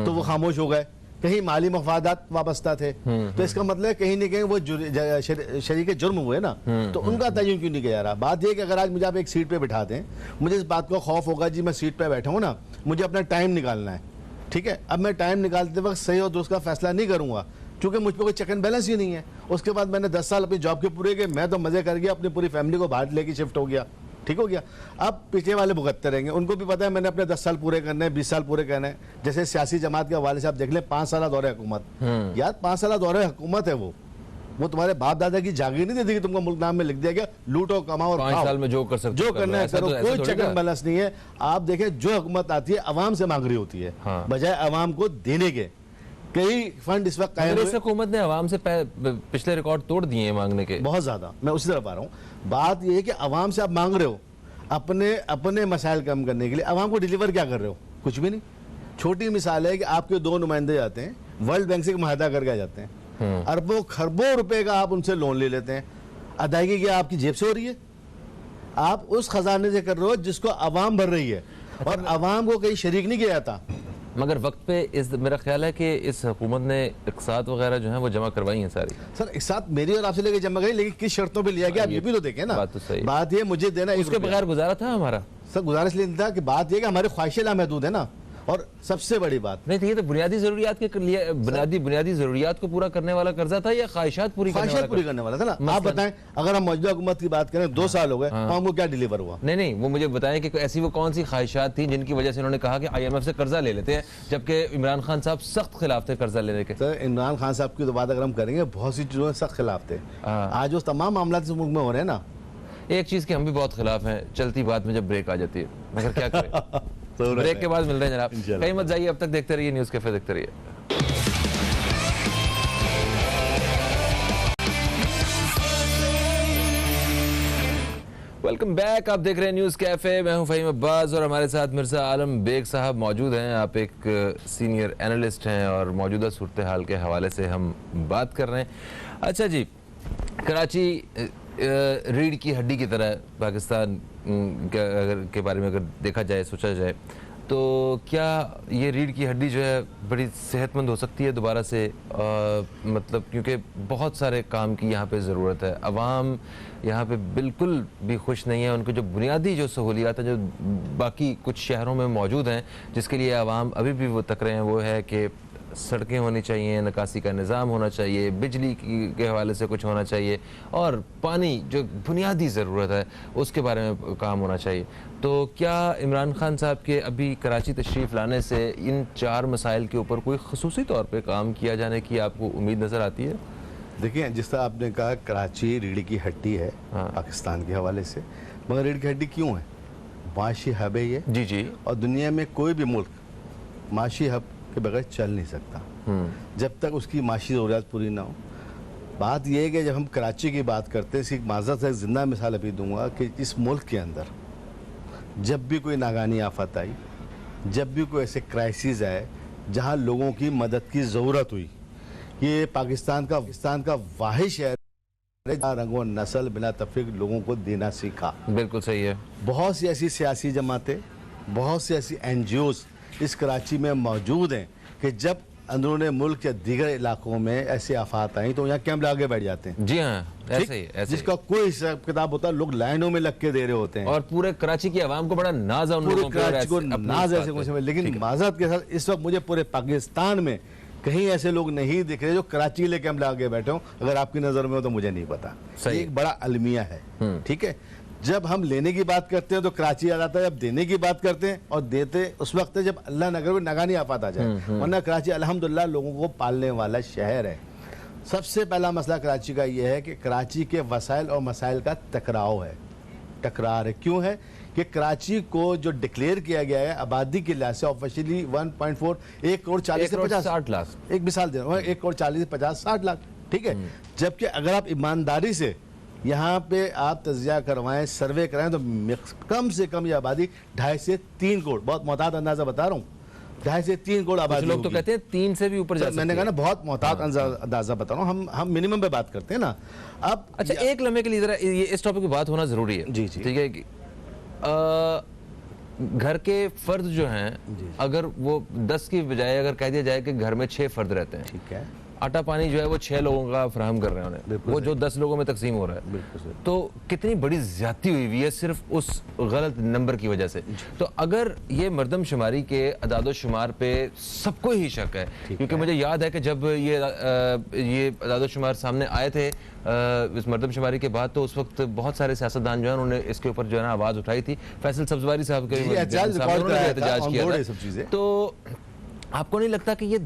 तो वो खामोश हो गए, कहीं माली मफादात वाबस्ता थे, तो इसका मतलब है कहीं न कहीं वो शरीक जुर्म हुए ना, तो उनका तयन क्यों नहीं किया जा रहा। बात यह कि अगर आज मुझे आप एक सीट पे बिठा दें, मुझे इस बात का खौफ होगा जी मैं सीट पे बैठा हूँ ना, मुझे अपना टाइम निकालना है, ठीक है, अब मैं टाइम निकालते वक्त सही और दुरुस्त का फैसला नहीं करूंगा, क्योंकि मुझ पर कोई चेक एंड बैलेंस ही नहीं है। उसके बाद मैंने 10 साल अपनी जॉब के पूरे किए, मैं तो मजे कर गया, अपनी पूरी फैमिली को बाहर लेके शिफ्ट हो गया, ठीक हो गया। अब पीछे वाले भुगतते रहेंगे, उनको भी पता है मैंने अपने 10 साल पूरे करने हैं, 20 साल पूरे करने हैं। जैसे सियासी जमात के हवाले से आप देख लें, 5 साल दौरे हुकूमत, यार 5 साल दौरे हुकूमत है, वो तुम्हारे बाप दादा की जागीर नहीं देती कि तुमको मुल्क नाम में लिख दिया गया, लूटो कमाओ और 5 साल में जो कर सकते, जो करना है करो, कोई चेक एंड बैलेंस नहीं है। आप देखें जो हुकूमत आती है अवाम से मांग रही होती है, बजाय अवाम को देने के। कई फंड इस वक्त कायम हुए, हुकूमत ने अवाम से पिछले रिकॉर्ड तोड़ दिए हैं मांगने के, बहुत ज्यादा। मैं उसी तरफ आ रहा हूँ। बात यह है कि अवाम से आप मांग रहे हो अपने मसाइल कम करने के लिए, अवाम को डिलीवर क्या कर रहे हो? कुछ भी नहीं। छोटी मिसाल है कि आपके 2 नुमाइंदे जाते हैं, वर्ल्ड बैंक से एक मुआहदा करके आ जाते हैं, अरबों खरबों रुपए का आप उनसे लोन ले लेते हैं, अदायगी क्या आपकी जेब से हो रही है? आप उस खजाने से कर रहे हो जिसको अवाम भर रही है, और अवाम को कहीं शरीक नहीं किया जाता। मगर वक्त पे इस मेरा ख्याल है कि इस हुकूमत ने इक़्तिसाद वगैरह जो है वो जमा करवाई हैं सारी। सर एक साथ मेरी और आपसे लेके जमा करें, लेकिन किस शर्तों पे लिया गया आप ये भी तो देखें ना। बात तो सही। बात ये मुझे देना उसके बगैर गुजारा था हमारा। सर गुजारिश नहीं था कि बात ये कि हमारे ख्वाहिशें लामहदूद है ना, और सबसे बड़ी बात नहीं तो ये तो बुनियादी जरूरियात के लिए बुनियादी जरूरियात को पूरा करने वाला कर्जा था या ख्वाहिशात पूरी करने वाला था ना। आप बताएं, अगर हम मौजूदा हुकूमत की बात करें 2 साल हो गए, तो हमको क्या डिलीवर हुआ? नहीं, वो मुझे बताएं कि ऐसी वो कौन सी ख्वाहिशात थी जिनकी वजह से उन्होंने कहा कि IMF से कर्जा ले लेते हैं, जबकि इमरान खान साहब सख्त खिलाफ थे कर्जा लेने के। सर इमरान खान साहब की तो बात अगर हम करेंगे, बहुत सी चीजों में सख्त खिलाफ थे। आज वो तमाम मामला इस मुल्क में हो रहे हैं ना। एक चीज के हम भी बहुत खिलाफ हैं, चलती बात में जब ब्रेक आ जाती है, मगर क्या करें। तो ब्रेक के बाद मिल रहे हैं जनाब, कहीं मत जाइए, अब तक देखते रहिए न्यूज़ कैफे, देखते रहिए। वेलकम बैक, आप देख रहे हैं न्यूज़ कैफे, मैं हूं फ़हीम अब्बास और हमारे साथ मिर्ज़ा आलम बेग साहब मौजूद हैं। आप एक सीनियर एनालिस्ट हैं और मौजूदा सूरत हाल के हवाले से हम बात कर रहे हैं। अच्छा जी, कराची रीढ़ की हड्डी की तरह पाकिस्तान के बारे में अगर देखा जाए, सोचा जाए, तो क्या ये रीढ़ की हड्डी जो है बड़ी सेहतमंद हो सकती है दोबारा से? मतलब क्योंकि बहुत सारे काम की यहाँ पे ज़रूरत है, अवाम यहाँ पे बिल्कुल भी खुश नहीं है, उनको जो बुनियादी जो सहूलियात हैं जो बाकी कुछ शहरों में मौजूद हैं, जिसके लिए अवाम अभी भी वो तक रहे हैं, वो है कि सड़कें होनी चाहिए, निकासी का निज़ाम होना चाहिए, बिजली के हवाले से कुछ होना चाहिए, और पानी जो बुनियादी ज़रूरत है उसके बारे में काम होना चाहिए। तो क्या इमरान खान साहब के अभी कराची तशरीफ़ लाने से इन 4 मसाइल के ऊपर कोई ख़ुसूसी तौर पे काम किया जाने की आपको उम्मीद नज़र आती है? देखिए, जिस तरह आपने कहा कराची रीढ़ की हड्डी है पाकिस्तान के हवाले से, मगर रीढ़ की हड्डी क्यों है? माशी हब है ये। जी जी। और दुनिया में कोई भी मुल्क माशी हब के बगैर चल नहीं सकता जब तक उसकी माशी ज़रूरियात पूरी ना हो। बात यह है कि जब हम कराची की बात करते हैं, इसकी माज़रत से एक ज़िंदा मिसाल अभी दूंगा कि इस मुल्क के अंदर जब भी कोई नागानी आफत आई, जब भी कोई ऐसे क्राइसिस आए जहां लोगों की मदद की ज़रूरत हुई, ये पाकिस्तान का वाहिद शहर रंगों नस्ल बिना तफरीक लोगों को देना सीखा। बिल्कुल सही है। बहुत सी ऐसी सियासी जमातें, बहुत सी ऐसी NGOs इस कराची में मौजूद हैं कि जब अंदरूनी मुल्क या दीगर इलाकों में ऐसी आफात आई तो यहाँ कैंप लगा के बैठ जाते हैं। जी हाँ, ऐसे ही जिसका कोई हिसाब किताब होता है, लोग लाइनों में लग के दे रहे होते हैं और पूरे कराची की आवाम को बड़ा नाज है, पूरे कराची को नाज ऐसे। लेकिन माजरत के साथ इस वक्त मुझे पूरे पाकिस्तान में कहीं ऐसे लोग नहीं दिख रहे जो कराची के लिए कैंप लगा के बैठे हो। अगर आपकी नजर में हो तो मुझे नहीं पता। ये एक बड़ा अलमिया है। ठीक है, जब हम लेने की बात करते हैं तो कराची आ जाता है, जब देने की बात करते हैं और देते उस वक्त है जब अल्लाह नगर में नागानी आफत आ जाए, वरना कराची अल्हम्दुलिल्लाह लोगों को पालने वाला शहर है। सबसे पहला मसला कराची का यह है कि कराची के वसाइल और मसाइल का टकराव है, टकरार है। क्यों है कि कराची को जो डिक्लेयर किया गया है आबादी के लिहाज से ऑफिशियली 1.4 1 करोड़ 40 से 50 60 लाख, एक मिसाल दे रहा हूँ, 1 करोड़ 40 से 50 60 लाख। ठीक है, जबकि अगर आप ईमानदारी से यहाँ पे आप तजिया करवाएं, सर्वे कराएं, तो कम से कम ये आबादी 2.5 से 3 करोड़, बहुत मोहतात अंदाजा बता रहा हूँ, 2.5 से 3 करोड़ आबादी। लोग तो कहते हैं 3 से भी ऊपर जा सकती है। मैंने कहा ना, बहुत मोहतात अंदाजा बता रहा हूँ, हम मिनिमम पे बात करते हैं ना। अब अच्छा, एक लम्हे के लिए जरा ये इस टॉपिक पे बात होना जरूरी है। जी जी, ठीक है कि घर के फर्द जो हैं, अगर वो 10 की बजाय अगर कह दिया जाए कि घर में 6 फर्द रहते हैं, ठीक है, आटा पानी जो है वो 6 लोगों का फराहम कर रहे हैं उन्हें, वो जो 10 लोगों में तकसीम हो रहा है, तो कितनी बड़ी ज्यादती हुई हुई है सिर्फ उस गलत नंबर की वजह से। तो अगर ये मर्दमशुमारी के अदादोशुमार पे सबको ही शक है, क्योंकि मुझे याद है कि जब ये अदादोशुमार सामने आए थे इस मर्दमशुमारी के बाद, तो उस वक्त बहुत सारे सियासतदान जो है उन्होंने इसके ऊपर जो है ना आवाज उठाई थी। फैसल सब्जवारी साहब के एहतजाज किया था। तो आपको नहीं लगता कि ये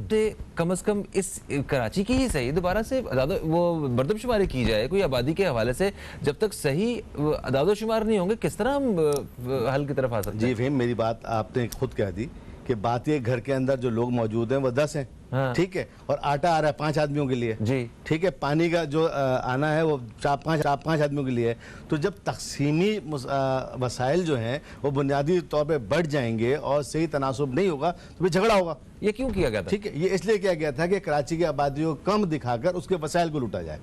कम से कम इस कराची की ही सही दोबारा से वो मर्दमशुमारी की जाए कोई आबादी के हवाले से? जब तक सही अदादोशुमार नहीं होंगे किस तरह हम हल की तरफ आ सकते हैं? जी फहीम, मेरी बात आपने खुद कह दी कि बात ये घर के अंदर जो लोग मौजूद हैं वो 10 हैं। हाँ। ठीक है, और आटा आ रहा है 5 आदमियों के लिए जी। ठीक है, पानी का जो आना है वो 4-5 आदमियों के लिए है। तो जब तकसीमी वसाइल जो हैं वो बुनियादी तौर पे बढ़ जाएंगे और सही तनासुब नहीं होगा तो फिर झगड़ा होगा। ये क्यों किया गया था? ठीक है, ये इसलिए किया गया था कि कराची की आबादी को कम दिखाकर उसके वसाइल को लूटा जाए।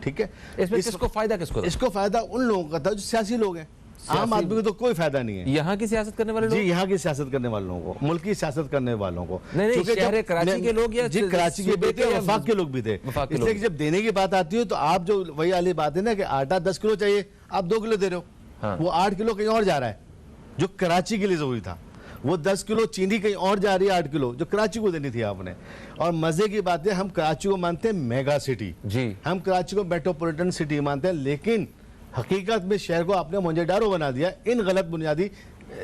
ठीक है, इसमें किसको फायदा? इसको फायदा उन लोगों का था जो सियासी लोग हैं। आम आदमी को तो कोई फायदा नहीं है। यहाँ की सियासत करने वाले जी, लोग, यहाँ की सियासत करने वालों को, मुल्क की सियासत करने वालों को। नहीं, क्योंकि शहर जब- कराची के लोग या जी, कराची के भी थे, या वफाक के लोग भी थे। वफाक के इसलिए लोग। कि जब देने की बात आती है तो आप जो वही वाली बात है ना कि आटा 10 किलो चाहिए, आप 2 किलो दे रहे हो, हाँ। वो 8 किलो कहीं और जा रहा है जो कराची के लिए जरूरी था। वो 10 किलो चीनी कहीं और जा रही है, 8 किलो जो कराची को देनी थी आपने। और मजे की बात है, हम कराची को मानते हैं मेगा सिटी, जी, हम कराची को मेट्रोपॉलिटन सिटी मानते हैं, लेकिन हकीकत में शहर को आपने मोंजेडारो बना दिया इन गलत बुनियादी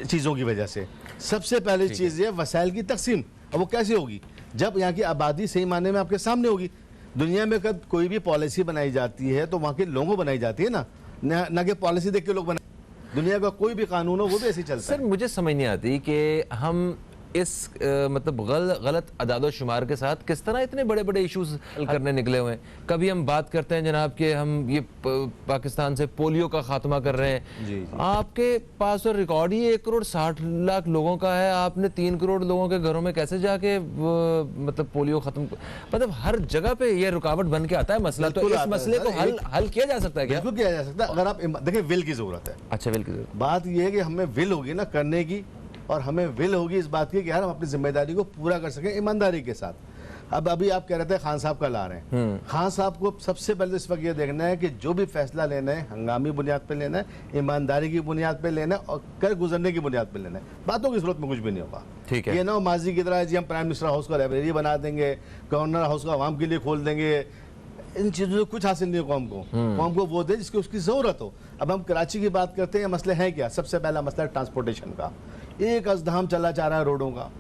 चीज़ों की वजह से। सबसे पहली चीज़ ये वसाइल की तकसीम। अब वो कैसे होगी? जब यहाँ की आबादी सही मायने में आपके सामने होगी। दुनिया में कब कोई भी पॉलिसी बनाई जाती है तो वहाँ के लोगों बनाई जाती है ना कि पॉलिसी देख के लोग बनाए। दुनिया का कोई भी कानून हो वो भी ऐसे ही चलता सर है। मुझे समझ नहीं आती कि हम इस मतलब गलत अदाद शुमार के साथ किस तरह इतने बड़े बड़े इश्यूज हल करने निकले हुए हैं। कभी हम बात करते हैं जनाब कि हम ये पाकिस्तान से पोलियो का खात्मा कर रहे हैं। जी, जी। आपके पास तो रिकॉर्ड ही 1,60,00,000 लोगों का है, आपने 3 करोड़ लोगों के घरों में कैसे जाके मतलब पोलियो खत्म, मतलब हर जगह पे ये रुकावट बन के आता है मसला। तो बिल्कुल इस आता है मसले सर, को हल किया जा सकता है क्या? बिल्कुल किया जा सकता है अगर आप देखिए विल की जरूरत है। अच्छा, बिल्कुल। बात यह है कि हमें विल होगी ना करने की, और हमें विल होगी इस बात की कि यार हम अपनी जिम्मेदारी को पूरा कर सकें ईमानदारी के साथ। अब अभी आप कह रहे थे खान साहब कल आ रहे हैं। खान साहब को सबसे पहले इस वक्त ये देखना है कि जो भी फैसला लेना है हंगामी बुनियाद पे लेना है, ईमानदारी की बुनियाद पे लेना है और कर गुजरने की बुनियाद पे लेना है। बातों की जरूरत में कुछ भी नहीं होगा। ठीक है। ये ना हो माजी की तरह जी हम प्राइम मिनिस्टर हाउस को लाइब्रेरी बना देंगे, गवर्नर हाउस को आवाम के लिए खोल देंगे। इन चीज़ों से कुछ हासिल नहीं हो कौम को वो दे जिसकी उसकी ज़रूरत हो। अब हम कराची की बात करते हैं, मसले हैं क्या? सबसे पहला मसला है ट्रांसपोर्टेशन का। एक अजधाम चला जा रहा है रोडों का।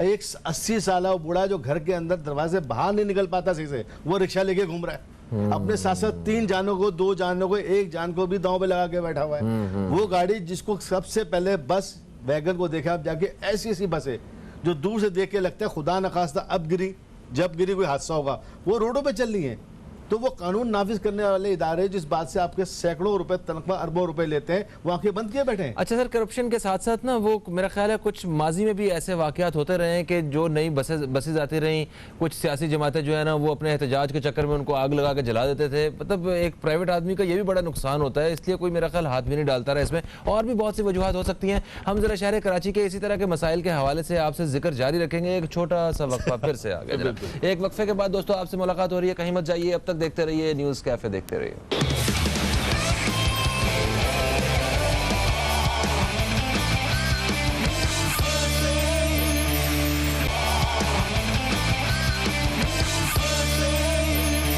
एक 80 साल बूढ़ा जो घर के अंदर दरवाजे बाहर नहीं निकल पाता सही से, वो रिक्शा लेके घूम रहा है। अपने साथ साथ 3 जानों को, 2 जानों को, 1 जान को भी दांव पे लगा के बैठा हुआ है। वो गाड़ी जिसको सबसे पहले बस वैगन को देखा आप जाके, ऐसी ऐसी बसें जो दूर से देख के लगता है खुदा न खास्ता अब गिरी, जब गिरी कोई हादसा होगा, वो रोडों पे चल रही है। तो वो कानून नाफिज करने वाले इदारे जिस बात से आपके सैकड़ों रुपए तनख्वाह अरबों रुपए लेते हैं, वो आंखें बंद किए बैठे हैं। अच्छा सर, करप्शन के साथ साथ ना वो मेरा ख्याल है कुछ माजी में भी ऐसे वाकयात होते रहे हैं कि जो नई बसेज आती रहीं, कुछ सियासी जमातें जो है ना वो अपने एहतजाज के चक्कर में उनको आग लगा के जला देते थे। मतलब एक प्राइवेट आदमी का ये भी बड़ा नुकसान होता है, इसलिए कोई मेरा ख्याल हाथ भी नहीं डालता रहा इसमें। और भी बहुत सी वजूहत हो सकती हैं। हम जरा शहर कराची के इसी तरह के मसाइल के हवाले से आपसे जिक्र जारी रखेंगे। एक छोटा सा वक्फा फिर से आ गया। एक वक्फे के बाद दोस्तों आपसे मुलाकात हो रही है, कहीं मत जाइए, अब तक देखते रहिए न्यूज़ कैफे, देखते रहिए।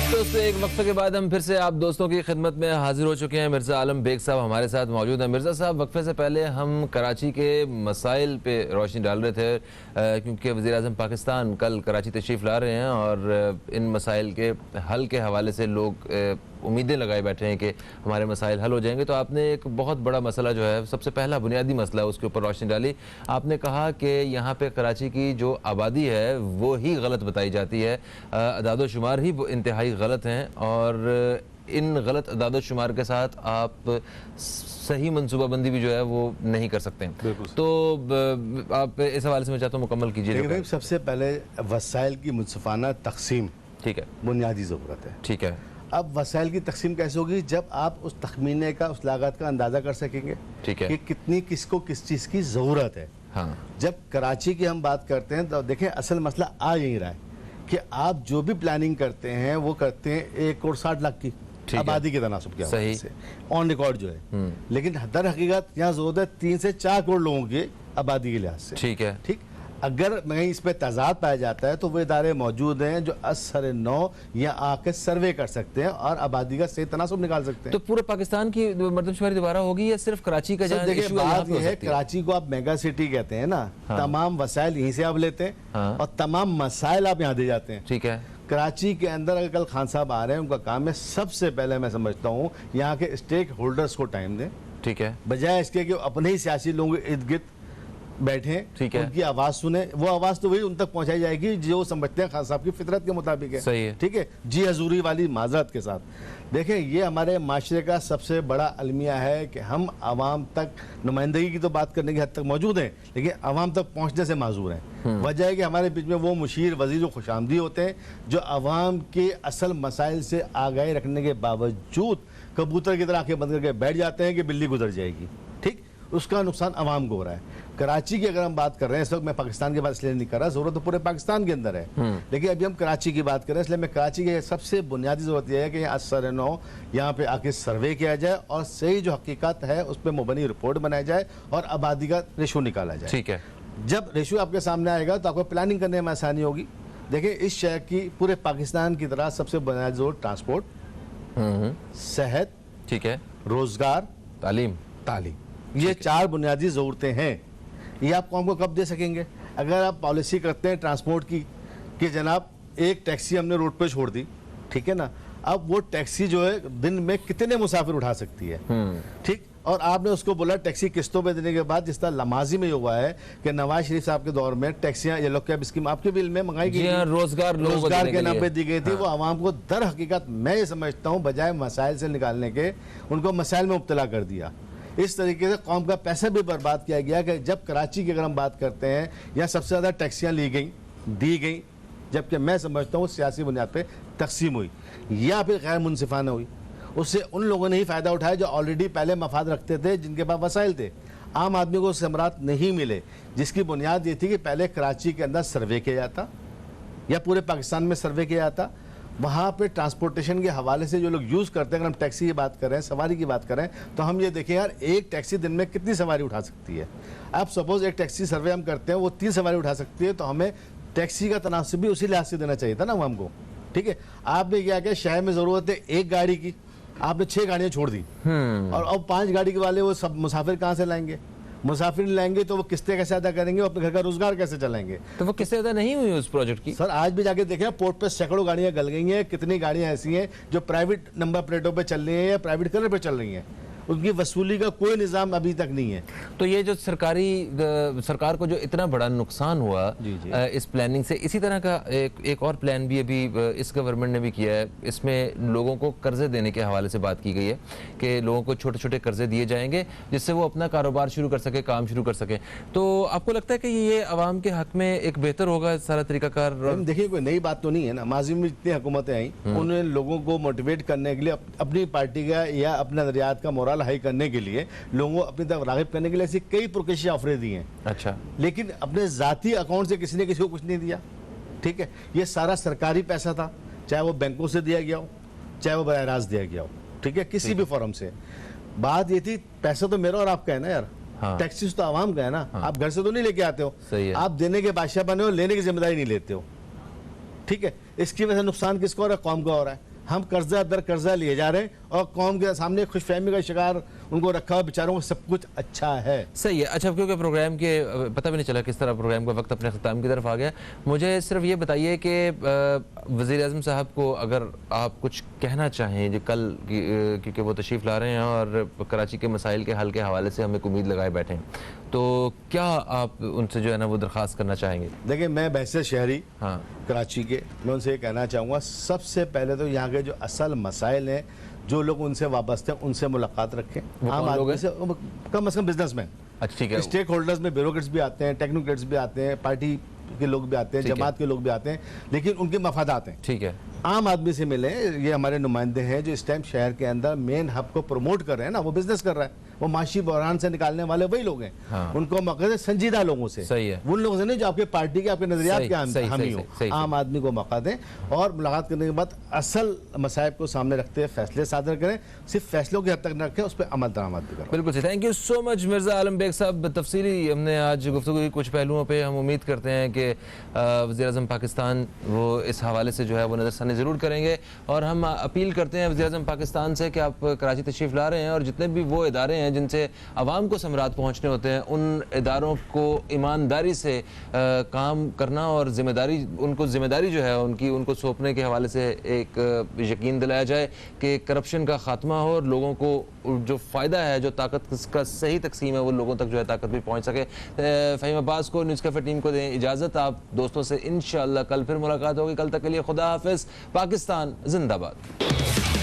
दोस्तों एक वक्फे के बाद हम फिर से आप दोस्तों की खिदमत में हाजिर हो चुके हैं। मिर्ज़ा आलम बेग साहब हमारे साथ मौजूद हैं। मिर्ज़ा साहब, वक्फे से पहले हम कराची के मसाइल पे रोशनी डाल रहे थे क्योंकि वज़ीर-ए-आज़म पाकिस्तान कल कराची तशरीफ़ ला रहे हैं और इन मसाइल के हल के हवाले से लोग उम्मीदें लगाए बैठे हैं कि हमारे मसाइल हल हो जाएंगे। तो आपने एक बहुत बड़ा मसला जो है, सबसे पहला बुनियादी मसला है, उसके ऊपर रोशनी डाली। आपने कहा कि यहाँ पे कराची की जो आबादी है वो ही गलत बताई जाती है, अदाद शुमार ही इंतहाई गलत हैं और इन गलत अदाद शुमार के साथ आप सही मनसूबाबंदी भी जो है वो नहीं कर सकते हैं। तो आप इस हवाले से मैं चाहता हूँ मुकम्मल कीजिए। सबसे पहले वसाइल की मुनसिफाना तकसीम, ठीक है, बुनियादी ज़रूरत है। ठीक है। अब वसाइल की तकसीम कैसे होगी? जब आप उस तखमीने का, उस लागत का अंदाज़ा कर सकेंगे, ठीक है, कि कितनी किसको किस चीज़ की ज़रूरत है। हाँ। जब कराची की हम बात करते हैं तो देखें असल मसला आ यही रहा है कि आप जो भी प्लानिंग करते हैं वो करते हैं 1,60,00,000 की आबादी के तनासुब के हवाले से ऑन रिकॉर्ड जो है, लेकिन दर हकीकत यहाँ जरूरत है 3 से 4 करोड़ लोगों की आबादी के लिहाज से। ठीक है, ठीक। अगर कहीं इस पे तजाद पाया जाता है तो वो इदारे मौजूद हैं जो असर नौ या आके सर्वे कर सकते हैं और आबादी का सही तनासुब निकाल सकते हैं। तो पूरे पाकिस्तान की मरदमशुमारी दोबारा होगी या सिर्फ कराची का? देखिए बात यह है, कराची को आप मेगा सिटी कहते हैं ना, हाँ। तमाम वसाइल यहीं से आप लेते हैं, हाँ। और तमाम मसाइल आप यहाँ दे जाते हैं। ठीक है। कराची के अंदर अगर कल खान साहब आ रहे हैं, उनका काम है सबसे पहले मैं समझता हूँ यहाँ के स्टेक होल्डर्स को टाइम दें। ठीक है। बजाय इसके कि अपने ही सियासी लोगों के इर्द गिर्द बैठे, ठीक है, उनकी आवाज सुने। वो आवाज तो वही उन तक पहुंचाई जाएगी जो समझते हैं खान साहब की फितरत के मुताबिक है। सही है। ठीक है जी, हजूरी वाली माजरत के साथ। देखें ये हमारे माशरे का सबसे बड़ा अलमिया है कि हम आवाम तक नुमाइंदगी की तो बात करने की हद तक मौजूद हैं, लेकिन आवाम तक पहुंचने से माजूर हैं। वजह है कि हमारे बीच में वो मुशीर वजीर खुशामदी होते हैं जो आवाम के असल मसाइल से आगाही रखने के बावजूद कबूतर की तरह आंखें बंद करके बैठ जाते हैं कि बिल्ली गुजर जाएगी। उसका नुकसान आवाम को हो रहा है। कराची की अगर हम बात कर रहे हैं, इस वक्त मैं पाकिस्तान की बात इसलिए नहीं कर रहा, जरूरत तो पूरे पाकिस्तान के अंदर है, लेकिन अभी हम कराची की बात कर रहे हैं, इसलिए मैं कराची की सबसे बुनियादी जरूरत यह है कि यहाँ असर-ए-नौ यहाँ पे आके सर्वे किया जाए और सही जो हकीकत है उस पर मुबनी रिपोर्ट बनाई जाए और आबादी का रेशो निकाला जाए। ठीक है, जब रेशो आपके सामने आएगा तो आपको प्लानिंग करने में आसानी होगी। देखिए, इस शहर की पूरे पाकिस्तान की तरह सबसे बुनियादी जरूरत ट्रांसपोर्ट, सेहत, ठीक है, रोजगार, तालीम, ये 4 बुनियादी ज़रूरतें हैं। ये आप कौम को कब दे सकेंगे? अगर आप पॉलिसी करते हैं ट्रांसपोर्ट की कि जनाब एक टैक्सी हमने रोड पे छोड़ दी, ठीक है ना, अब वो टैक्सी जो है दिन में कितने मुसाफिर उठा सकती है, ठीक, और आपने उसको बोला टैक्सी किस्तों पे देने के बाद, जिस तरह लमाजी में हुआ है कि नवाज शरीफ साहब के दौर में टैक्सियां येलो कैब स्कीम आपके बिल में मंगाई गई, रोजगार के नाम पे दी गई थी, वो आवाम को दर हकीकत मैं ये समझता हूँ बजाय मसाइल से निकालने के उनको मसाइल में मुब्तला कर दिया। इस तरीके से कौम का पैसा भी बर्बाद किया गया कि जब कराची की अगर हम बात करते हैं यहाँ सबसे ज़्यादा टैक्सियाँ दी गई, जबकि मैं समझता हूँ सियासी बुनियाद पे तकसीम हुई या फिर गैर मुनसिफाना हुई। उससे उन लोगों ने ही फ़ायदा उठाया जो ऑलरेडी पहले मफाद रखते थे, जिनके पास वसाइल थे। आम आदमी को समरात नहीं मिले, जिसकी बुनियाद ये थी कि पहले कराची के अंदर सर्वे किया जाता या पूरे पाकिस्तान में सर्वे किया जाता। वहाँ पे ट्रांसपोर्टेशन के हवाले से जो लोग यूज़ करते हैं, अगर हम टैक्सी की बात करें, सवारी की बात करें, तो हम ये देखें यार एक टैक्सी दिन में कितनी सवारी उठा सकती है। अब सपोज एक टैक्सी सर्वे हम करते हैं वो 3 सवारी उठा सकती है, तो हमें टैक्सी का तनासब भी उसी लिहाज से देना चाहिए था ना हमको। ठीक है, आपने क्या किया, शहर में ज़रूरत है एक गाड़ी की, आपने 6 गाड़ियाँ छोड़ दी और अब 5 गाड़ी के वाले वो सब मुसाफिर कहाँ से लाएंगे? मुसाफिर लाएंगे तो वो किस्तें कैसे अदा करेंगे, वो अपने घर का रोजगार कैसे चलाएंगे? तो वो किस्तें अदा नहीं हुई उस प्रोजेक्ट की। सर आज भी जाके देखें पोर्ट पे सैकड़ों गाड़ियां गल गई हैं। कितनी गाड़ियां ऐसी हैं जो प्राइवेट नंबर प्लेटों पे चल रही हैं या प्राइवेट कलर पे चल रही हैं, उनकी वसूली का कोई निज़ाम अभी तक नहीं है। तो ये जो सरकार को जो इतना बड़ा नुकसान हुआ इस प्लानिंग से, इसी तरह का एक और प्लान भी अभी इस गवर्नमेंट ने भी किया है। इसमें लोगों को कर्जे देने के हवाले से बात की गई है कि लोगों को छोटे छोटे कर्जे दिए जाएंगे जिससे वो अपना कारोबार शुरू कर सके, काम शुरू कर सके। तो आपको लगता है कि ये आवाम के हक में एक बेहतर होगा सारा तरीकाकार? देखिए, कोई नई बात तो नहीं है ना, माजी में जितनी हुकूमतें आई उन्होंने लोगों को मोटिवेट करने के लिए अपनी पार्टी का या अपने नजरियात का मोरल हाई करने के लिए, लोगों को अपनी तरफ राग़िब करने के लिए ऐसी कई पुरकशी ऑफरें दी हैं। अच्छा, लेकिन अपने जाती अकाउंट से किसी ने किसी को कुछ नहीं दिया। ठीक है, ये सारा सरकारी पैसा था, चाहे वो बैंकों से दिया गया हो, चाहे वो बराह रास्त दिया गया हो। ठीक है, किसी भी फॉर्म से। बात ये थी, पैसा तो मेरा और आपका है ना यार। हाँ। टैक्सीज तो आवाम का है ना। हाँ। आप घर से तो नहीं लेके आते हो। सही है। आप देने के बादशाह बने हो, लेने की जिम्मेदारी नहीं लेते हो। ठीक है, इसकी वजह से नुकसान किसको हो रहा है? कौम को हो रहा है। हम कर्जा दर कर्जा लिए जा रहे हैं और कौम के सामने खुशफहमी का शिकार उनको रखा हुआ, बेचारों को सब कुछ अच्छा है। सही है। अच्छा, क्योंकि प्रोग्राम के पता भी नहीं चला किस तरह प्रोग्राम का वक्त अपने ख़त्म की तरफ आ गया, मुझे सिर्फ ये बताइए कि वज़ीर-ए-आज़म साहब को अगर आप कुछ कहना चाहें जो कल, क्योंकि वो तशरीफ़ ला रहे हैं और कराची के मसाइल के हल के हवाले से हम एक उम्मीद लगाए बैठे हैं, तो क्या आप उनसे जो है ना वो दरख्वास्त करना चाहेंगे? देखिए, मैं बहसे शहरी कराची के, मैं उनसे ये कहना चाहूँगा, सबसे पहले तो यहाँ के जो असल मसाइल हैं, जो लोग उनसे वाबस्ते हैं, उनसे मुलाकात रखें। आम आदमी से, कम से कम बिजनेसमैन। अच्छा, ठीक है। स्टेक होल्डर्स में ब्यूरोक्रेट्स भी आते हैं, टेक्नोक्रेट्स भी आते हैं, पार्टी के लोग भी आते हैं, जमात के लोग भी आते हैं, लेकिन उनके मफादात हैं। ठीक है, आम आदमी से मिले। ये हमारे नुमाइंदे हैं जो इस टाइम शहर के अंदर मेन हब को प्रमोट कर रहे हैं ना, वो बिजनेस कर रहा है, वो माशी बहरान से निकालने वाले वही लोग हैं। हाँ। उनको मौका दे, संजीदा लोगों से। सही है। उन लोगों से नहीं जो आपके पार्टी के, आपके नजरियात के हामी हो। आम आदमी को मौका दें और मुलाकात करने के बाद असल मसाइब को सामने रखते हुए फैसले सादर करें। सिर्फ फैसलों की हद तक न रखें, उस पर अमल दरामद भी करें। बिल्कुल। Thank you so much Mirza Alam Beg साहब। तफसीली हमने आज गुफ्तगू की कुछ पहलुओं पे हम उम्मीद करते हैं कि वज़ीर-ए-आज़म पाकिस्तान वो इस हवाले से जो है वो नज़रसानी ज़रूर करेंगे और हम अपील करते हैं वज़ीर-ए-आज़म पाकिस्तान से कि आप कराची तशरीफ़ ला रहे हैं और जितने भी वो इदारे हैं जिनसे आवाम को समरात पहुँचने होते हैं, उन इदारों को ईमानदारी से काम करना और ज़िम्मेदारी, उनको ज़िम्मेदारी जो है उनको सौंपने के हवाले से एक यकीन दिलाया जाए कि करप्शन का ख़ात्मा हो और लोगों को जो फ़ायदा है, जो ताकत का सही तकसीम है, वो लोगों तक जो है ताकत भी पहुँच सके। फ़हीम अब्बास को, न्यूज़ कैफ़े टीम को दें इजाज़त। आप दोस्तों से इंशाअल्लाह कल फिर मुलाकात होगी। कल तक के लिए खुदा हाफ़िज़। पाकिस्तान जिंदाबाद।